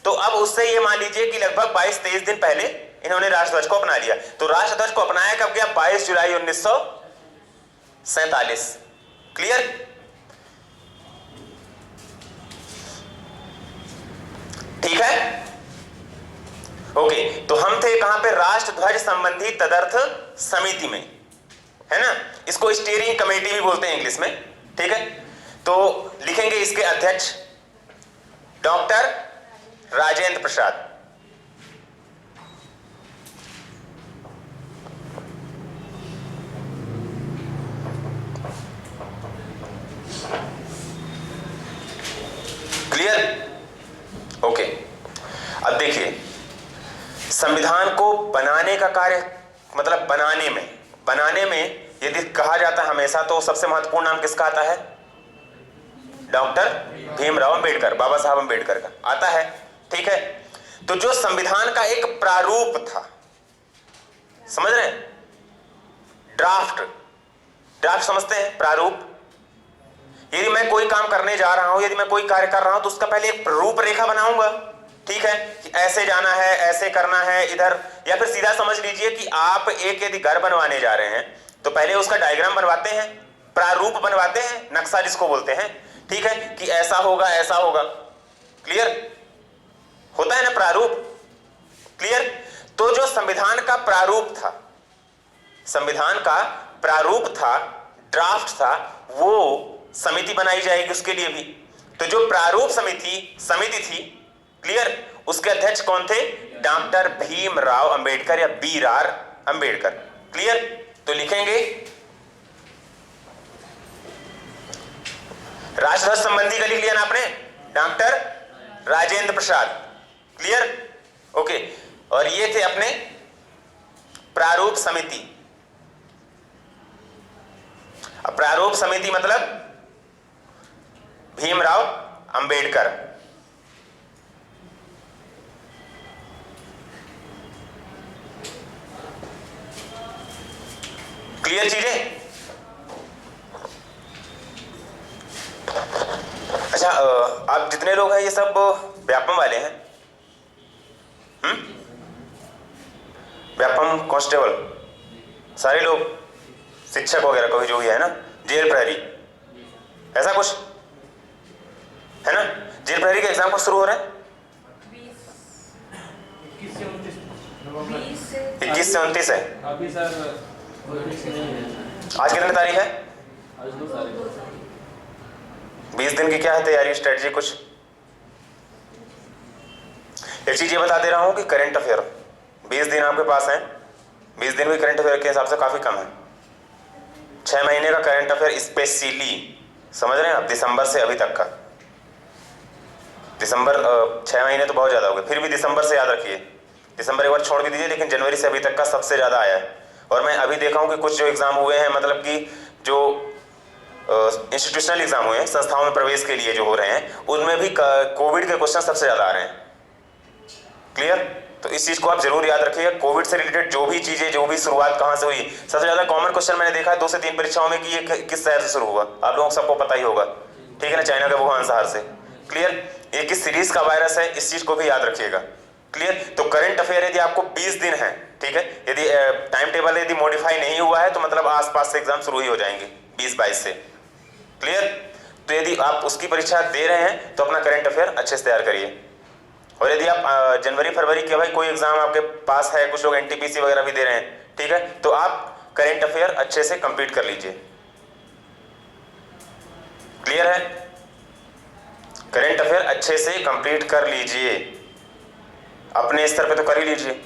तो अब उससे ये मान लीजिए कि लगभग 22-23 दिन पहले इन्होंने राष्ट्र ध्वज को अपना लिया। तो राष्ट्र ध्वज को अपनाया कब गया? 22 जुलाई 1947। क्लियर, ठीक है, ओके। तो हम थे कहां पे? राष्ट्र ध्वज संबंधी तदर्थ समिति में, है ना, इसको स्टीयरिंग कमेटी भी बोलते हैं इंग्लिश में, ठीक है। तो लिखेंगे इसके अध्यक्ष doctor Rajendra Prasad. Clear, okay. अब देखिए, संविधान को बनाने का कार्य, मतलब बनाने में यदि कहा जाता है हमेशा, तो सबसे महत्वपूर्ण नाम किसका आता है? डॉक्टर भीमराव अंबेडकर, बाबा साहब अंबेडकर का आता है, ठीक है। तो जो संविधान का एक प्रारूप था, समझ रहे हैं, ड्राफ्ट समझते हैं, प्रारूप। यदि मैं कोई काम करने जा रहा हूं, यदि मैं कोई कार्य कर रहा हूं, तो उसका पहले एक रूपरेखा बनाऊंगा, ठीक है, कि ऐसे जाना है, ऐसे करना है इधर, या फिर सीधा समझ लीजिए कि आप एक यदि घर बनवाने जा रहे हैं तो पहले उसका डायग्राम बनवाते हैं, प्रारूप बनवाते हैं, नक्शा जिसको बोलते हैं, ठीक है, कि ऐसा होगा, ऐसा होगा। क्लियर, होता है ना प्रारूप? क्लियर, तो जो संविधान का प्रारूप था, ड्राफ्ट था, वो समिति बनाई जाएगी उसके लिए भी। तो जो प्रारूप समिति थी, क्लियर, उसके अध्यक्ष कौन थे? डॉक्टर भीमराव अंबेडकर या बी.आर. अंबेडकर। क्लियर, तो लिखेंगे राष्ट्रध्वज संबंधी का लिख लिया ना आपने, doctor Rajendra Prasad. Clear, okay. और ये थे अपने प्रारूप समिति। अब प्रारूप समिति मतलब भीमराव अंबेडकर। क्लियर चीजें? अच्छा, आप जितने लोग हैं ये सब व्यापम वाले हैं? व्यापम कांस्टेबल सारे लोग, शिक्षक वगैरह कोई जो भी है ना, जेल प्रहरी, ऐसा कुछ है ना? जेल प्रहरी का एग्जाम कब शुरू हो रहा है? 21 से 29 है। अभी सर आज कितनी तारीख है? 20 दिन की क्या है तैयारी, स्ट्रेटजी कुछ? एक चीज ये बता दे रहा हूं कि करंट अफेयर 20 दिन आपके पास हैं। 20 दिन भी करंट अफेयर के हिसाब से काफी कम है। 6 महीने का करंट अफेयर स्पेशली, समझ रहे हैं आप, दिसंबर से अभी तक का। दिसंबर 6 महीने तो बहुत ज्यादा हो गए, फिर भी दिसंबर से याद रखिए। दिसंबर एक बार छोड़ भी दीजिए, लेकिन जनवरी से अभी तक का सबसे ज्यादा आया है। और मैं अभी देखा हूं कि कुछ जो एग्जाम हुए हैं, मतलब कि जो इंस्टीट्यूशनल एग्जाम हुए हैं, संस्थाओं में प्रवेश के लिए जो हो रहे हैं, उनमें भी कोविड के क्वेश्चन सबसे ज्यादा आ रहे हैं। क्लियर? तो इस चीज को आप जरूर याद रखिएगा। कोविड से रिलेटेड जो भी चीजें, जो भी शुरुआत कहां से हुई, सबसे ज्यादा कॉमन क्वेश्चन मैंने देखा है 2 से 3 परीक्षाओं में कि ये किस शहर से शुरू हुआ, आप लोगों को सबको पता ही होगा, ठीक है ना, चाइना के वुहान शहर से। क्लियर? ये किस सीरीज का वायरस है, इस चीज को भी याद रखिएगा। क्लियर? तो करंट अफेयर यदि आपको 20 दिन है, ठीक है, यदि टाइम टेबल यदि मॉडिफाई नहीं हुआ है तो मतलब आसपास से एग्जाम शुरू ही हो जाएंगे 20-22 से। क्लियर? तो यदि आप उसकी परीक्षा दे रहे हैं तो अपना करंट अफेयर अच्छे से तैयार करिए। और यदि आप जनवरी फरवरी के भाई कोई एग्जाम आपके पास है, कुछ लोग एनटीपीसी वगैरह भी दे रहे हैं, ठीक है, तो आप करंट अफेयर अच्छे से कंप्लीट कर लीजिए। क्लियर है? करंट अफेयर अच्छे से कंप्लीट कर लीजिए, अपने स्तर पे तो कर ही लीजिए।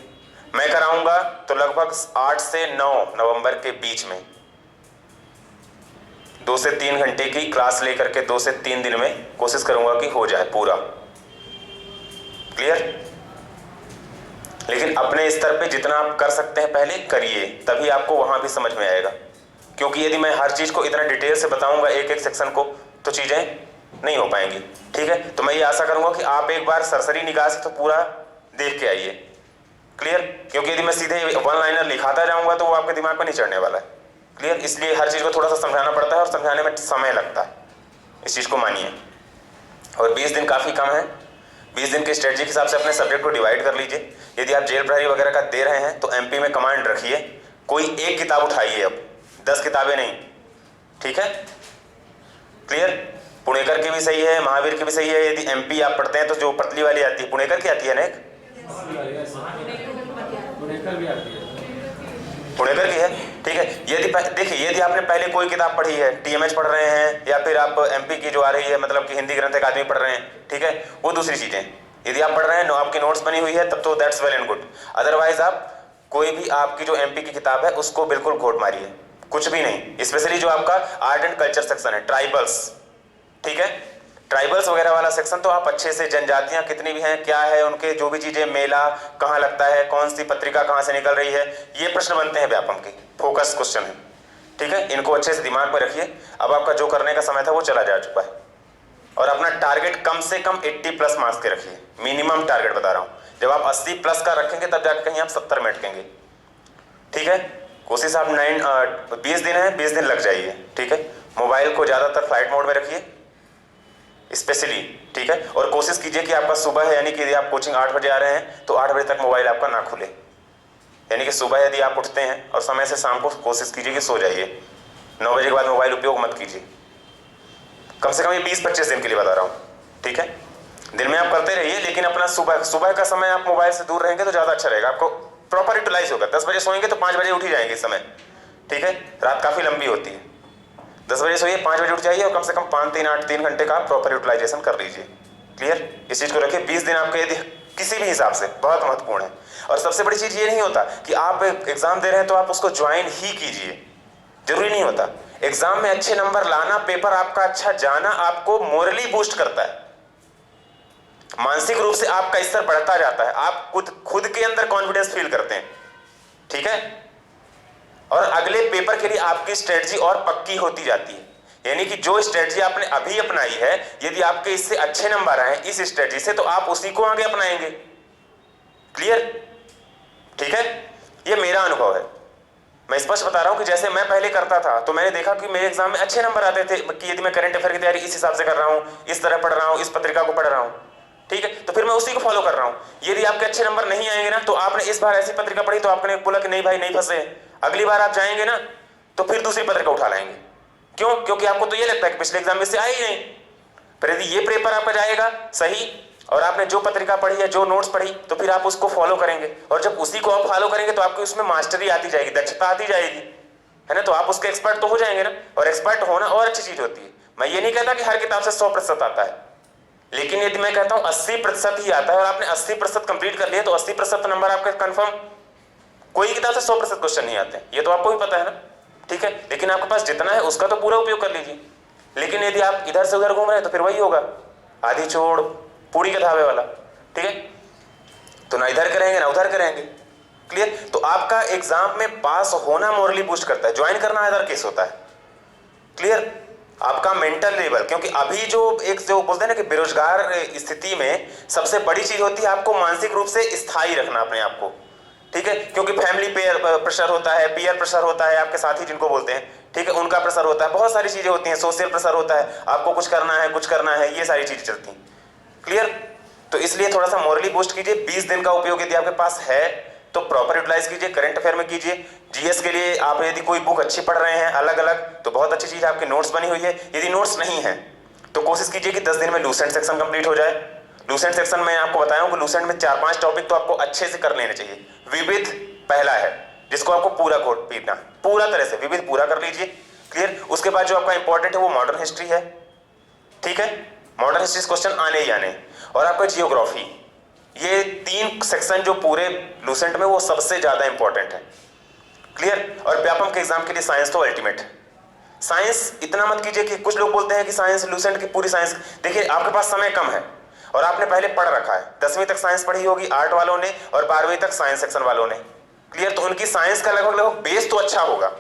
मैं कराऊंगा तो लगभग 8 से 9 नवंबर के बीच में 2 से 3 घंटे की क्लास लेकर के 2 से 3 दिन में कोशिश करूंगा कि हो जाए पूरा। क्लियर? लेकिन अपने स्तर पे जितना आप कर सकते हैं पहले करिए, तभी आपको वहां भी समझ में आएगा। क्योंकि यदि मैं हर चीज को इतना डिटेल से बताऊंगा एक एक सेक्शन को तो चीजें नहीं हो पाएंगी, ठीक है। तो मैं ये आशा करूंगा कि आप एक बार सरसरी निगाह से तो पूरा देख के आइए। क्लियर? क्योंकि यदि मैं सीधे वन लाइनर लिखाता जाऊंगा तो वो आपके दिमाग पर नहीं चढ़ने वाला है। क्लियर? इसलिए हर चीज को थोड़ा सा समझाना पड़ता है और समझाने में समय लगता है, इस चीज को मानिए। और 20 दिन काफी कम है, 20 दिन के स्ट्रेटजी के हिसाब से अपने सब्जेक्ट को डिवाइड कर लीजिए। यदि आप जेल प्रहरी वगैरह का दे रहे हैं तो एमपी में कमांड रखिए, कोई एक किताब उठाइए, अब 10 किताबें नहीं, ठीक है। क्लियर? पुणेकर की भी सही है, महावीर की भी सही है। यदि एमपी आप पढ़ते हैं तो जो पतली वाली आती है, पुणेकर की आती है ना, एक पुणेकर की है, ठीक है। यदि देखिए, यदि आपने पहले कोई किताब पढ़ी है, टीएमएच पढ़ रहे हैं या फिर आप एमपी की जो आ रही है, मतलब कि हिंदी ग्रंथ अकादमी पढ़ रहे हैं, ठीक है, वो दूसरी चीजें। यदि आप पढ़ रहे हैं, आपकी नोट्स बनी हुई है, तब तो that's well and good. Otherwise आप कोई भी आपकी जो एमपी की किताब है उसको बिल्कुल घोट मारिए, कुछ भी नहीं। स्पेशली जो आपका आर्ट एंड कल्चर सेक्शन है, ट्राइबल्स, ठीक है, ट्राइबल्स वगैरह वाला सेक्शन तो आप अच्छे से, जनजातियां कितनी भी हैं, क्या है उनके जो भी चीजें, मेला कहाँ लगता है, कौन सी पत्रिका कहाँ से निकल रही है, ये प्रश्न बनते हैं व्यापम के, फोकस क्वेश्चन है, ठीक है। इनको अच्छे से दिमाग में रखिए। अब आपका जो करने का समय था वो चला जा चुका है, और अपना टारगेट कम से कम 80+ मार्क्स के रखिए, मिनिमम टारगेट बता रहा हूं। जब आप 80+ का रखेंगे तब जाकर कहीं आप 70 में अटकेंगे, ठीक है। कोशिश आप 20 दिन है, 20 दिन लग जाइए, ठीक है। मोबाइल को ज्यादातर फ्लाइट मोड में रखिए स्पेशली, ठीक है। और कोशिश कीजिए कि आपका सुबह है, यानी कि यदि आप कोचिंग 8 बजे आ रहे हैं तो 8 बजे तक मोबाइल आपका ना खुले, यानी कि सुबह यदि आप उठते हैं और समय से शाम को कोशिश कीजिए कि सो जाइए, 9 बजे के बाद मोबाइल उपयोग मत कीजिए। कम से कम ये 20-25 दिन के लिए बता रहा हूँ, ठीक है। दिन में आप करते रहिए, लेकिन अपना सुबह का समय आप मोबाइल से दूर रहेंगे तो ज्यादा अच्छा रहेगा, आपको प्रॉपर यूटिलाइज होगा। 10 बजे सोएंगे तो 5 बजे उठ ही जाएंगे इस समय, ठीक है। रात काफी लंबी होती है, 10 बजे सोइए, 5 बजे उठ जाइए और कम से कम 3 घंटे का प्रॉपर यूटिलाइजेशन कर लीजिए। क्लियर? इस चीज को रखिए। 20 दिन आपके यदि किसी भी हिसाब से बहुत महत्वपूर्ण है। और सबसे बड़ी चीज ये नहीं होता कि आप एग्जाम दे रहे हैं तो आप उसको ज्वाइन ही कीजिए, जरूरी नहीं होता। एग्जाम में अच्छे नंबर लाना, पेपर आपका अच्छा जाना आपको मोरली बूस्ट करता है, मानसिक रूप से आपका स्तर बढ़ता जाता है, आप खुद के अंदर कॉन्फिडेंस फील करते हैं, ठीक है। और अगले पेपर के लिए आपकी स्ट्रेटजी और पक्की होती जाती है, यानी कि जो स्ट्रेटजी आपने अभी अपनाई है, यदि आपके इससे अच्छे नंबर आए इस स्ट्रेटजी से, तो आप उसी को आगे अपनाएंगे। क्लियर? ठीक है, ये मेरा अनुभव है, मैं स्पष्ट बता रहा हूं कि जैसे मैं पहले करता था तो मैंने देखा कि मेरे एग्जाम में अच्छे नंबर आते थे कि यदि मैं करंट अफेयर की तैयारी इस हिसाब से कर रहा हूं, इस तरह पढ़ रहा हूं, इस पत्रिका को पढ़ रहा हूं, ठीक है, तो फिर मैं उसी को फॉलो कर रहा हूं। यदि आपके अच्छे नंबर नहीं आएंगे ना, तो आपने इस बार ऐसी पत्रिका पढ़ी तो आपने बोला कि नहीं भाई नहीं फंसे, अगली बार आप जाएंगे ना तो फिर दूसरी पत्रिका उठा लाएंगे। क्यों? क्योंकि आपको तो ये लगता है कि पिछले एग्जाम में से आए ही नहीं। पर यदि ये पेपर आपका जाएगा सही और आपने जो पत्रिका पढ़ी है, जो नोट्स पढ़ी, तो फिर आप उसको फॉलो करेंगे, और जब उसी को आप फॉलो करेंगे तो आपको उसमें मास्टरी आती जाएगी, दक्षता आती जाएगी, है ना, तो आप उसके एक्सपर्ट तो हो जाएंगे ना। और एक्सपर्ट होना और अच्छी चीज होती है। मैं ये नहीं कहता कि हर किताब से 100% आता है, लेकिन यदि मैं कहता हूं 80% ही आता है और आपने 80% कंप्लीट कर लिया तो 80% नंबर आपके कंफर्म। कोई किताब से 100% क्वेश्चन नहीं आते, ये तो आपको भी पता है ना, ठीक है। लेकिन आपके पास जितना है उसका तो पूरा उपयोग कर लीजिए। लेकिन यदि आप इधर से उधर घूम रहे हैं तो फिर वही होगा, आधी छोड़ पूरी के धावे वाला, ठीक है। तो ना इधर करेंगे ना उधर करेंगे। क्लियर? तो आपका एग्जाम में पास होना मोरली बूस्ट करता है, ज्वाइन करना अदर केस होता है। क्लियर? आपका मेंटल लेवल, क्योंकि अभी जो एक जो बोलते हैं ना कि बेरोजगार स्थिति में सबसे बड़ी चीज होती है आपको मानसिक रूप से स्थायी रखना अपने आप को, ठीक है। क्योंकि फैमिली पेयर प्रेशर होता है, पीयर प्रेशर होता है, आपके साथी जिनको बोलते हैं, ठीक है, उनका प्रेशर होता है, बहुत सारी चीजें होती हैं, सोशल प्रेशर होता है, आपको कुछ करना है, ये सारी चीजें चलती हैं। क्लियर? तो इसलिए थोड़ा सा मॉरली बूस्ट कीजिए। 20 दिन का उपयोग यदि आपके पास है तो प्रॉपर यूटिलाइज कीजिए, करंट अफेयर में कीजिए। जीएस के लिए आप यदि कोई बुक अच्छी पढ़ रहे हैं अलग अलग तो बहुत अच्छी चीज है, आपके नोट्स बनी हुई है। यदि नोट्स नहीं है तो कोशिश कीजिए कि 10 दिन में लूसेंट सेक्शन कंप्लीट हो जाए। लूसेंट सेक्शन में आपको बताया हूं कि लूसेंट में 4-5 टॉपिक तो आपको अच्छे से कर लेने चाहिए। विविध पहला है जिसको आपको पूरा कोट पीटना, पूरा तरह से विविध पूरा कर लीजिए। क्लियर? उसके बाद जो आपका इंपॉर्टेंट है वो मॉडर्न हिस्ट्री है, ठीक है, मॉडर्न हिस्ट्री क्वेश्चन आने ही आने, और आपका जियोग्राफी। ये 3 सेक्शन जो पूरे लूसेंट में वो सबसे ज्यादा इंपॉर्टेंट है। क्लियर? और व्यापम के एग्जाम के लिए साइंस तो अल्टीमेट। साइंस इतना मत कीजिए कि कुछ लोग बोलते हैं कि साइंस लूसेंट की पूरी साइंस, देखिए आपके पास समय कम है और आपने पहले पढ़ रखा है, 10वीं तक साइंस पढ़ी होगी आर्ट वालों ने और 12वीं तक साइंस सेक्शन वालों ने। क्लियर? तो उनकी साइंस का लगभग बेस तो अच्छा होगा,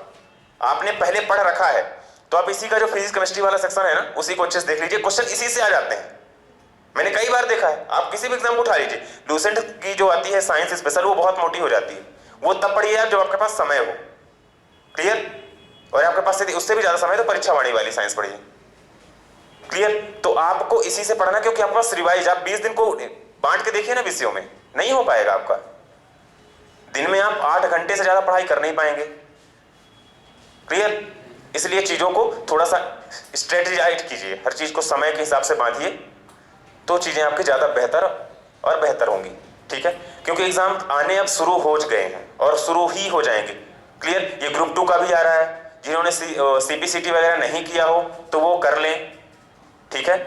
आपने पहले पढ़ रखा है, तो आप इसी का जो फिजिक्स केमिस्ट्री वाला सेक्शन है ना उसी को अच्छे से देख लीजिए, क्वेश्चन इसी से आ जाते हैं। मैंने कई बार देखा है, आप किसी भी एग्जाम को उठा लीजिए, लूसेंट की जो आती है साइंस स्पेशल वो बहुत मोटी हो जाती है, वो तब पढ़िए आप जब आपके पास समय हो। क्लियर? और आपके पास यदि उससे भी ज्यादा समय तो परीक्षा वाणी वाली साइंस पढ़िए। क्लियर? तो आपको इसी से पढ़ना, क्योंकि आपके पास रिवाइज, आप 20 दिन को बांट के देखिए ना विषयों में, नहीं हो पाएगा आपका। दिन में आप 8 घंटे से ज्यादा पढ़ाई कर नहीं पाएंगे। क्लियर? इसलिए चीजों को थोड़ा सा स्ट्रेटेजाइज कीजिए, हर चीज को समय के हिसाब से बांधिए, तो चीजें आपकी ज्यादा बेहतर और बेहतर होंगी, ठीक है। क्योंकि एग्जाम आने अब शुरू हो गए हैं और शुरू ही हो जाएंगे। क्लियर? ये ग्रुप 2 का भी आ रहा है, जिन्होंने सीपीसीटी वगैरह नहीं किया हो तो वो कर लें, ठीक है।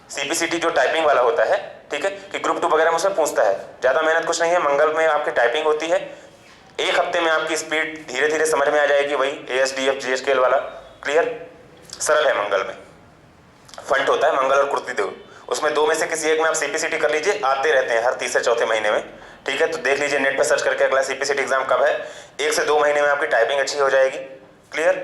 सीपीसीटी जो टाइपिंग वाला होता है, ठीक है, कि ग्रुप 2 वगैरह में उसमें पूछता है, ज्यादा मेहनत कुछ नहीं है, मंगल में आपकी टाइपिंग होती है, 1 हफ्ते में आपकी स्पीड धीरे धीरे समझ में आ जाएगी, वही एएसडीएफ जीएसकेएल वाला। क्लियर? सरल है। मंगल में फंट होता है, मंगल और कुर्तीदेव, उसमें 2 में से किसी एक में आप सीपीसीटी कर लीजिए, आते रहते हैं हर तीसरे चौथे महीने में, ठीक है। तो देख लीजिए नेट पे सर्च करके अगला सीपीसीटी एग्जाम कब है, 1 से 2 महीने में आपकी टाइपिंग अच्छी हो जाएगी। क्लियर?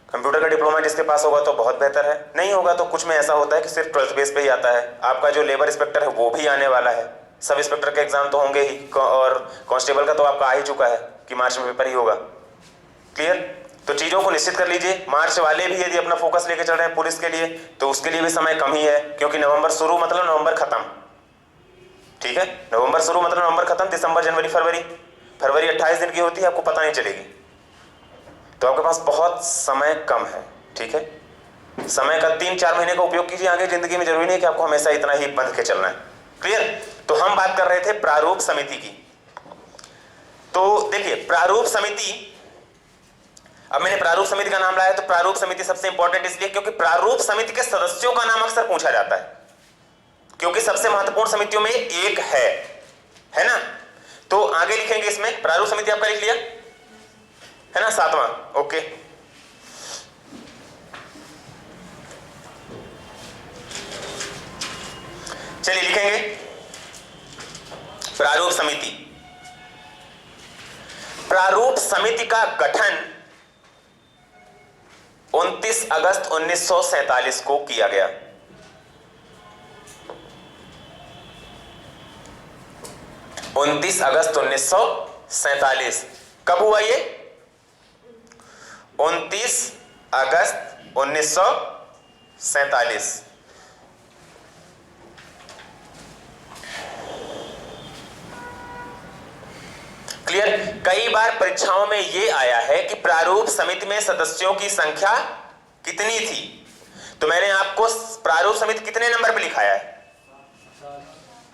कंप्यूटर का डिप्लोमा जिसके पास होगा तो बहुत बेहतर है, नहीं होगा तो कुछ में ऐसा होता है कि सिर्फ 12th बेस पे ही आता है। आपका जो लेबर इंस्पेक्टर है वो भी आने वाला है, सब इंस्पेक्टर के एग्जाम तो होंगे ही, और कांस्टेबल का तो आपका आ ही चुका है कि मार्च में पेपर ही होगा। क्लियर? तो चीजों को निश्चित कर लीजिए। मार्च वाले भी यदि अपना फोकस लेके चल रहे हैं पुलिस के लिए तो उसके लिए भी समय कम ही है, क्योंकि नवंबर शुरू मतलब नवंबर खत्म, ठीक है। नवंबर शुरू मतलब नवंबर खत्म, दिसंबर जनवरी फरवरी 28 दिन की होती है, आपको पता नहीं चलेगी। तो आपके पास बहुत समय कम है, ठीक है। समय का 3-4 महीने का उपयोग कीजिए, आगे जिंदगी में जरूरी नहीं कि आपको हमेशा इतना ही बंध के चलना है। क्लियर? तो हम बात कर रहे थे प्रारूप समिति की। तो देखिए प्रारूप समिति, अब मैंने प्रारूप समिति का नाम लाया तो प्रारूप समिति सबसे इंपॉर्टेंट इसलिए क्योंकि प्रारूप समिति के सदस्यों का नाम अक्सर पूछा जाता है, क्योंकि सबसे महत्वपूर्ण समितियों में एक है ना। तो आगे लिखेंगे इसमें, प्रारूप समिति आपका लिख लिया है ना, 7वां, ओके। चलिए लिखेंगे प्रारूप समिति। प्रारूप समिति का गठन 29 अगस्त 1947 को किया गया। उनतीस अगस्त 1947 कब हुआ ये? 29 अगस्त 1947। क्लियर? कई बार परीक्षाओं में यह आया है कि प्रारूप समिति में सदस्यों की संख्या कितनी थी, तो मैंने आपको प्रारूप समिति कितने नंबर पे लिखाया है?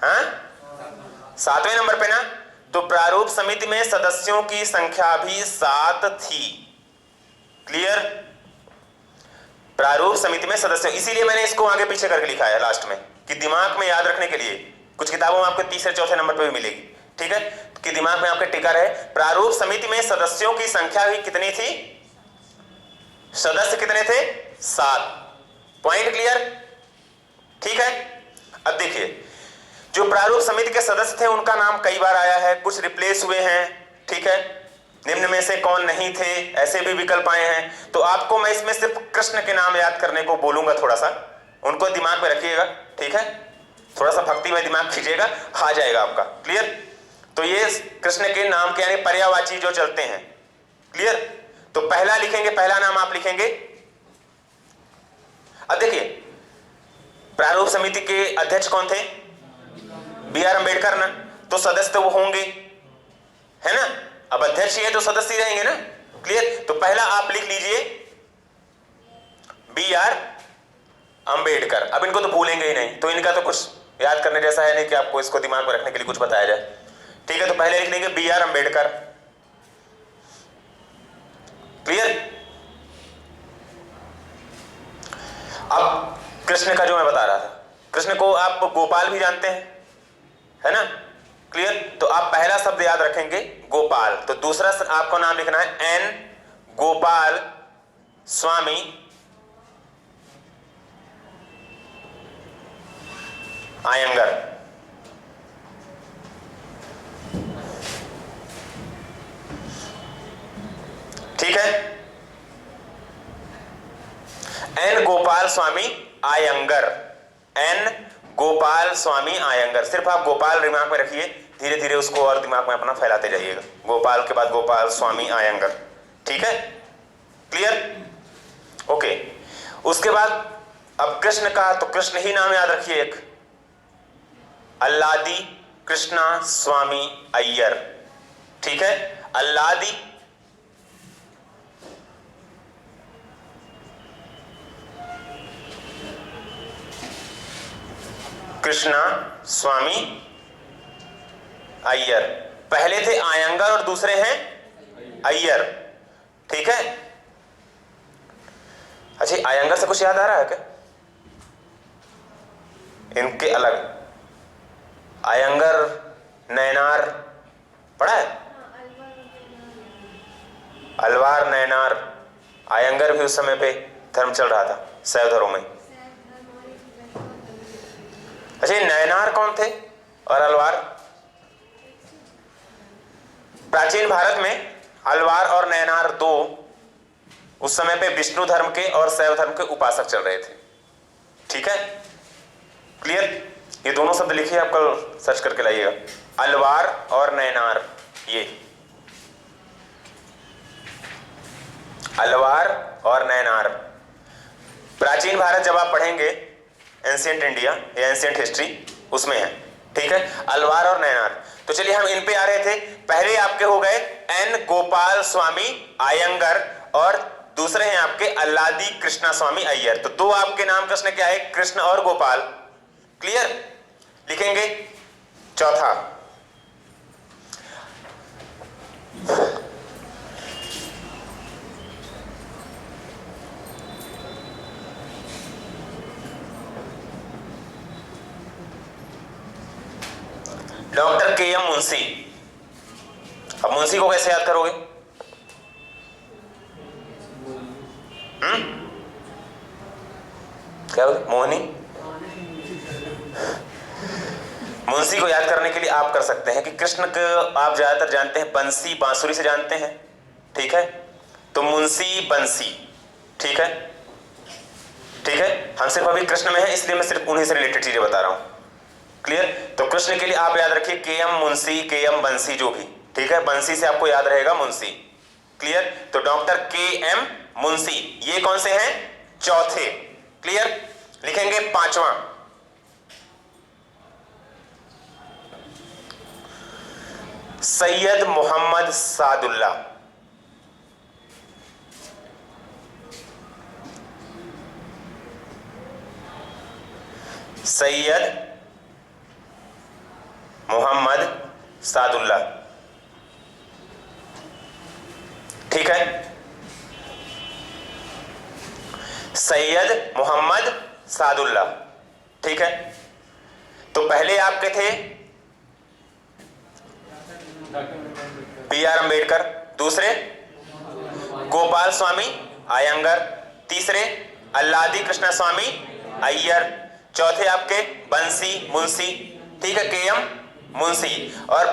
हाँ, 7वें नंबर पे ना। तो प्रारूप समिति में सदस्यों की संख्या भी 7 थी। क्लियर? प्रारूप समिति में सदस्यों, इसीलिए मैंने इसको आगे पीछे करके लिखा है लास्ट में कि दिमाग में याद रखने के लिए। कुछ किताबों में आपको 3-4 नंबर पे भी मिलेगी, ठीक है, कि दिमाग में आपके टिका रहे। प्रारूप समिति में सदस्यों की संख्या भी कितनी थी? सदस्य कितने थे? 7। Point clear? ठीक है। अब देखिए जो प्रारूप समिति के सदस्य थे उनका नाम कई बार आया है, कुछ रिप्लेस हुए हैं, ठीक है। निम्न में से कौन नहीं थे, ऐसे भी विकल्प आए हैं। तो आपको मैं इसमें सिर्फ कृष्ण के नाम याद करने को बोलूंगा, थोड़ा सा उनको दिमाग में रखिएगा, ठीक है। थोड़ा सा भक्ति में दिमाग खींचिएगा, आ जाएगा आपका। क्लियर। तो ये कृष्ण के नाम के यानी पर्यायवाची जो चलते हैं। क्लियर। तो पहला लिखेंगे, पहला नाम आप लिखेंगे। अब देखिए प्रारूप समिति के अध्यक्ष कौन थे? B.R. अम्बेडकर ना। तो सदस्य तो वो होंगे, है ना। अब अध्यक्ष ही है तो सदस्य ही रहेंगे ना। क्लियर। तो पहला आप लिख लीजिए B.R. अम्बेडकर। अब इनको तो भूलेंगे ही नहीं, तो इनका तो कुछ याद करने जैसा है नहीं कि आपको इसको दिमाग में रखने के लिए कुछ बताया जाए। ठीक है, तो पहले लिख लेंगे B.R. अम्बेडकर। क्लियर। अब कृष्ण का जो मैं बता रहा था, कृष्ण को आप गोपाल भी जानते हैं, है ना। क्लियर। तो आप पहला शब्द याद रखेंगे गोपाल। तो दूसरा आपको नाम लिखना है N. गोपाल स्वामी आयंगर। ठीक है, N. गोपाल स्वामी आयंगर। N. गोपाल स्वामी आयंगर। सिर्फ आप गोपाल दिमाग में रखिए, धीरे धीरे उसको और दिमाग में अपना फैलाते जाइएगा। गोपाल के बाद गोपाल स्वामी आयंगर। ठीक है, क्लियर। ओके, उसके बाद अब कृष्ण का, तो कृष्ण ही नाम याद रखिए एक, अल्लादी कृष्णा स्वामी अय्यर। ठीक है, अल्लादी कृष्णा स्वामी अय्यर। पहले थे आयंगर और दूसरे हैं अय्यर। ठीक है। अच्छा, आयंगर से कुछ याद आ रहा है क्या? इनके अलग आयंगर, नैनार पढ़ा है? अलवार, नैनार, आयंगर भी उस समय पे धर्म चल रहा था, शैव धर्म में। अच्छा, नैनार कौन थे और अलवार? प्राचीन भारत में अलवार और नैनार दो उस समय पे विष्णु धर्म के और शैव धर्म के उपासक चल रहे थे। ठीक है, क्लियर। ये दोनों शब्द लिखिए, आप कल सर्च करके लाइएगा, अलवार और नैनार। ये अलवार और नैनार प्राचीन भारत जब आप पढ़ेंगे एंशिएंट इंडिया या एंशिएंट हिस्ट्री, उसमें है। ठीक है, अलवार और नैनार। तो चलिए हम इन पे आ रहे थे। पहले आपके हो गए N. गोपाल स्वामी आयंगर और दूसरे हैं आपके अल्लादी कृष्णा स्वामी अय्यर। तो दो आपके नाम कृष्ण क्या है? कृष्ण और गोपाल। क्लियर। लिखेंगे चौथा, डॉक्टर के एम मुंशी। अब मुंशी को कैसे याद करोगे? क्या मोहनी? मुंशी को याद करने के लिए आप कर सकते हैं कि कृष्ण को आप ज्यादातर जानते हैं बंसी बांसुरी से जानते हैं। ठीक है, तो मुंशी बंसी। ठीक है, ठीक है। हम सिर्फ अभी कृष्ण में है, इसलिए मैं सिर्फ उन्हीं से रिलेटेड चीजें बता रहा हूं। क्लियर। तो कृष्ण के लिए आप याद रखिए के एम मुंशी, के एम बंसी, जो भी। ठीक है, बंसी से आपको याद रहेगा मुंशी। क्लियर। तो डॉक्टर के एम मुंशी, ये कौन से हैं? चौथे। क्लियर। लिखेंगे पांचवा, सैयद मोहम्मद सादुल्ला। सैयद मोहम्मद सादुल्ला। ठीक है, सैयद मोहम्मद सादुल्ला। ठीक है, तो पहले आपके थे B.R. अम्बेडकर, दूसरे गोपाल स्वामी आयंगर, तीसरे अल्लादी कृष्णा स्वामी अय्यर, चौथे आपके बंसी मुंशी। ठीक है, के एम मुंशी, और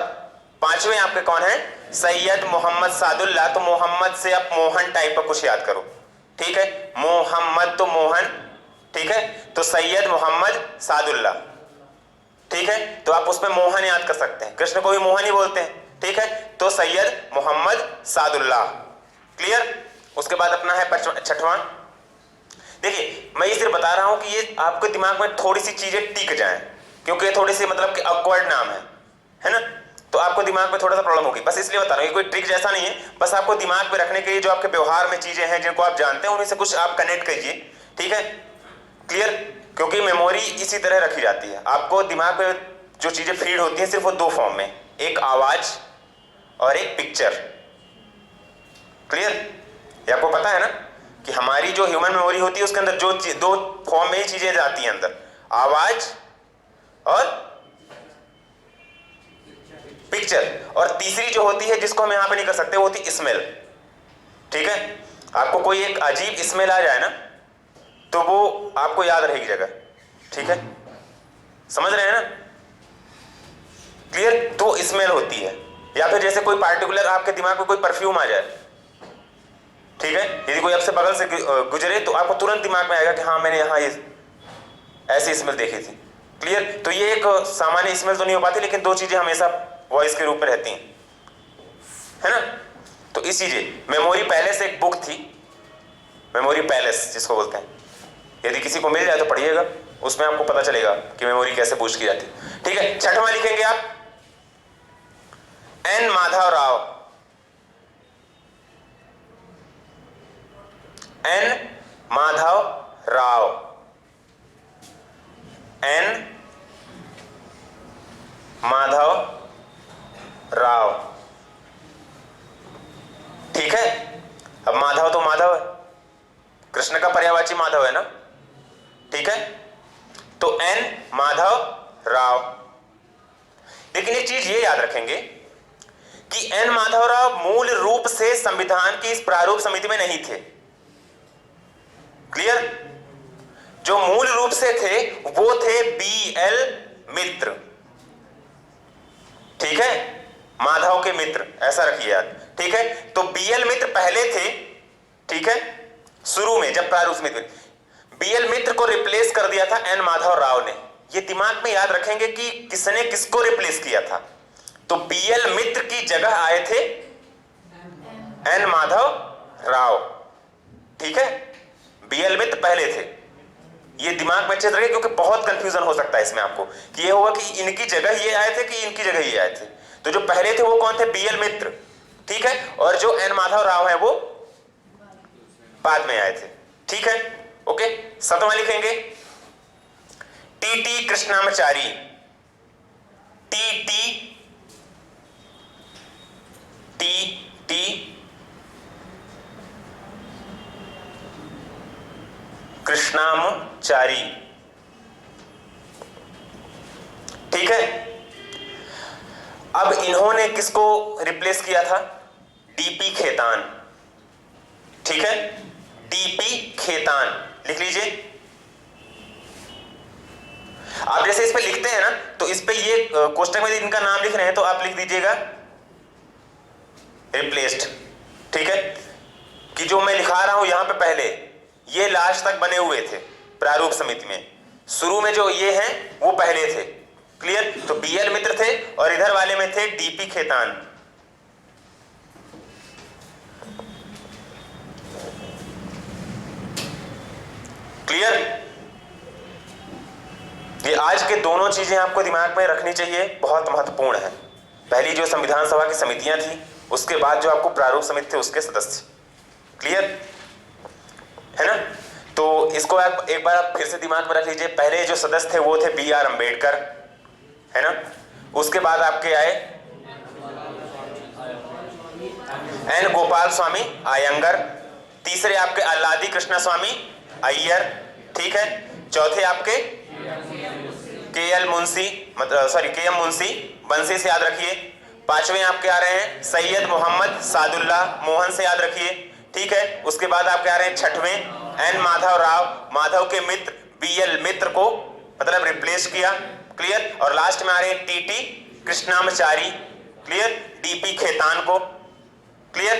पांचवें आपके कौन हैं? सैयद मोहम्मद सादुल्ला, तो मोहम्मद से आप मोहन टाइप का कुछ याद करो, ठीक है, मोहम्मद तो मोहन, ठीक है, तो सैयद मोहम्मद सादुल्ला, ठीक है, तो आप उसमें मोहन याद कर सकते हैं, कृष्ण को भी मोहन ही बोलते हैं, ठीक है, तो सैयद मोहम्मद सादुल्ला। क्लियर। उसके बाद अपना है छठवां। देखिए मैं ये सिर्फ बता रहा हूं कि ये आपके दिमाग में थोड़ी सी चीजें टिक जाएं, क्योंकि ये थोड़ी सी मतलब कि ऑकवर्ड नाम है ना, तो आपको दिमाग में थोड़ा सा प्रॉब्लम होगी, बस इसलिए बता रहा हूं, ये कोई ट्रिक जैसा नहीं है, बस आपको दिमाग में रखने के लिए जो आपके व्यवहार में चीजें हैं जिनको आप जानते हैं उन्हीं से कुछ आप कनेक्ट कीजिए, ठीक है। क्लियर। क्योंकि मेमोरी इसी तरह रखी जाती है, आपको दिमाग में जो चीजें फीड होती हैं सिर्फ वो दो फॉर्म में, एक आवाज और एक पिक्चर। क्लियर। ये आपको पता है ना कि हमारी जो ह्यूमन मेमोरी होती है उसके अंदर जो दो फॉर्म में ही चीजें जाती हैं अंदर, आवाज और पिक्चर, और तीसरी जो होती है जिसको हम यहां पे नहीं कर सकते वो होती स्मेल, ठीक है। आपको कोई एक अजीब स्मेल आ जाए ना तो वो आपको याद रहेगी जगह, ठीक है, समझ रहे हैं ना। क्लियर। तो स्मेल होती है, या फिर जैसे कोई पार्टिकुलर आपके दिमाग में कोई परफ्यूम आ जाए, ठीक है, यदि कोई आपसे बगल से गुजरे तो आपको तुरंत दिमाग में आएगा कि हाँ मैंने यहाँ ये ऐसी स्मेल देखी थी। क्लियर। तो ये एक सामान्य स्मेल तो नहीं हो पाती, लेकिन दो चीजें हमेशा वॉइस के रूप में रहती हैं, है ना। तो इस चीजें मेमोरी पैलेस एक बुक थी, मेमोरी पैलेस जिसको बोलते हैं, यदि किसी को मिल जाए तो पढ़िएगा, उसमें आपको पता चलेगा कि मेमोरी कैसे बूस्ट की जाती है, ठीक है। छठवां लिखेंगे आप N Madhav Rao, N Madhav Rao, N Madhav Rao, ठीक है। अब माधव तो माधव है, कृष्ण का पर्यायवाची माधव है ना, ठीक है, तो एन माधव राव। लेकिन एक चीज ये याद रखेंगे कि एन माधव राव मूल रूप से संविधान की इस प्रारूप समिति में नहीं थे। क्लियर। जो मूल रूप से थे वो थे BL मित्र, ठीक है, माधव के मित्र, ऐसा रखिए याद, ठीक है। तो BL मित्र पहले थे, ठीक है, शुरू में जब प्रारूप समिति में BL मित्र को रिप्लेस कर दिया था एन माधव राव ने। ये दिमाग में याद रखेंगे कि किसने किसको रिप्लेस किया था। तो BL मित्र की जगह आए थे एन माधव राव, ठीक है, BL मित्र पहले थे। ये दिमाग में अच्छे से रखिए क्योंकि बहुत कंफ्यूजन हो सकता है इसमें आपको कि ये होगा कि इनकी जगह ये आए थे कि इनकी जगह ये आए थे। तो जो पहले थे वो कौन थे? BL मित्र, ठीक है, और जो एन माधव राव है वो बाद में आए थे, ठीक है, ओके। सतवां लिखेंगे TT कृष्णामचारी, TT कृष्णामचारी, ठीक है। अब इन्होंने किसको रिप्लेस किया था? DP खेतान, ठीक है, DP खेतान लिख लीजिए। आप जैसे इस पे लिखते हैं ना तो इस पे ये कोष्टक में इनका नाम लिख रहे हैं तो आप लिख दीजिएगा रिप्लेस्ड, ठीक है, कि जो मैं लिखा रहा हूं यहां पे पहले ये लास्ट तक बने हुए थे प्रारूप समिति में, शुरू में जो ये हैं वो पहले थे। क्लियर। तो BL मित्र थे और इधर वाले में थे DP खेतान। क्लियर। ये आज के दोनों चीजें आपको दिमाग में रखनी चाहिए, बहुत महत्वपूर्ण है। पहली जो संविधान सभा की समितियां थी, उसके बाद जो आपको प्रारूप समिति थे उसके सदस्य। क्लियर है ना। तो इसको आप एक बार आप फिर से दिमाग में रख लीजिए। पहले जो सदस्य थे वो थे BR अम्बेडकर, है ना, उसके बाद आपके आए N गोपाल स्वामी अयंगर, तीसरे आपके अल्लादी कृष्णा स्वामी अय्यर, ठीक है, चौथे आपके KL मुंशी, मतलब सॉरी KM मुंशी, बंसी से याद रखिए। पांचवें आपके आ रहे हैं सैयद मोहम्मद सादुल्ला, मोहन से याद रखिए, ठीक है। उसके बाद आपके आ रहे हैं छठवें N माधव राव, माधव के मित्र BL मित्र को मतलब रिप्लेस किया। क्लियर। और लास्ट में आ रहे हैं TT Krishnamachari, clear, DP Khetan को, क्लियर।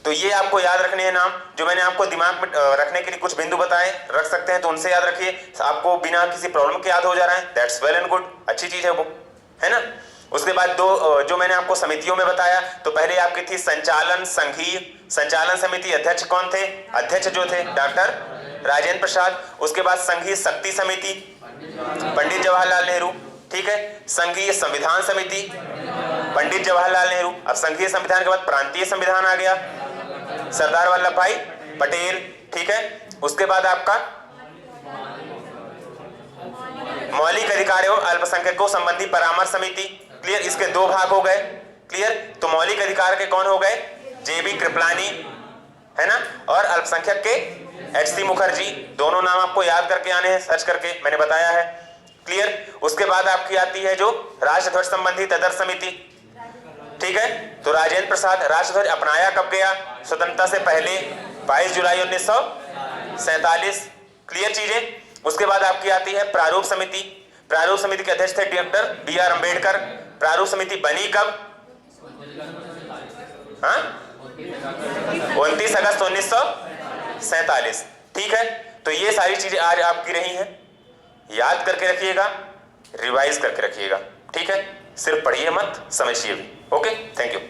तो ये आपको याद रखने हैं नाम, जो मैंने आपको दिमाग में रखने के लिए कुछ बिंदु बताए, रख सकते हैं तो उनसे याद रखिए। आपको बिना किसी प्रॉब्लम के याद हो जा रहा है, दैट्स वेल एंड गुड, अच्छी चीज है वो, है ना। उसके बाद दो जो मैंने आपको समितियों में बताया, तो पहले आपकी थी संचालन संघीय, संचालन समिति अध्यक्ष कौन थे, अध्यक्ष जो थे डॉक्टर राजेंद्र प्रसाद। उसके बाद संघीय शक्ति समिति पंडित जवाहरलाल नेहरू, ठीक है। संघीय संविधान समिति पंडित जवाहरलाल नेहरू। अब संघीय संविधान के बाद प्रांतीय संविधान आ गया, सरदार वल्लभ भाई पटेल, ठीक है। उसके बाद आपका मौलिक अधिकारों अल्पसंख्यकों संबंधी परामर्श समिति, क्लियर। इसके दो भाग हो गए, क्लियर। तो मौलिक अधिकार के कौन हो गए, जेबी कृपलानी, है ना, और अल्पसंख्यक के एच.सी. मुखर्जी। दोनों नाम आपको याद करके आने हैं, सर्च करके, मैंने बताया है, क्लियर। उसके बाद आपकी आती है जो राष्ट्रध्वज संबंधी तदर्थ समिति, ठीक है। तो राजेंद्र प्रसाद, राष्ट्रध्वज अपनाया कब गया, स्वतंत्रता से पहले 22 जुलाई 1947, क्लियर चीजें। उसके बाद आपकी आती है प्रारूप समिति। प्रारूप समिति के अध्यक्ष थे डॉक्टर बी.आर. अंबेडकर। प्रारूप समिति बनी कब, 29 अगस्त 1947, ठीक है। तो ये सारी चीजें आज आपकी रही हैं, याद करके रखिएगा, रिवाइज करके रखिएगा, ठीक है। सिर्फ पढ़िए मत, समझिए भी। Okay, thank you.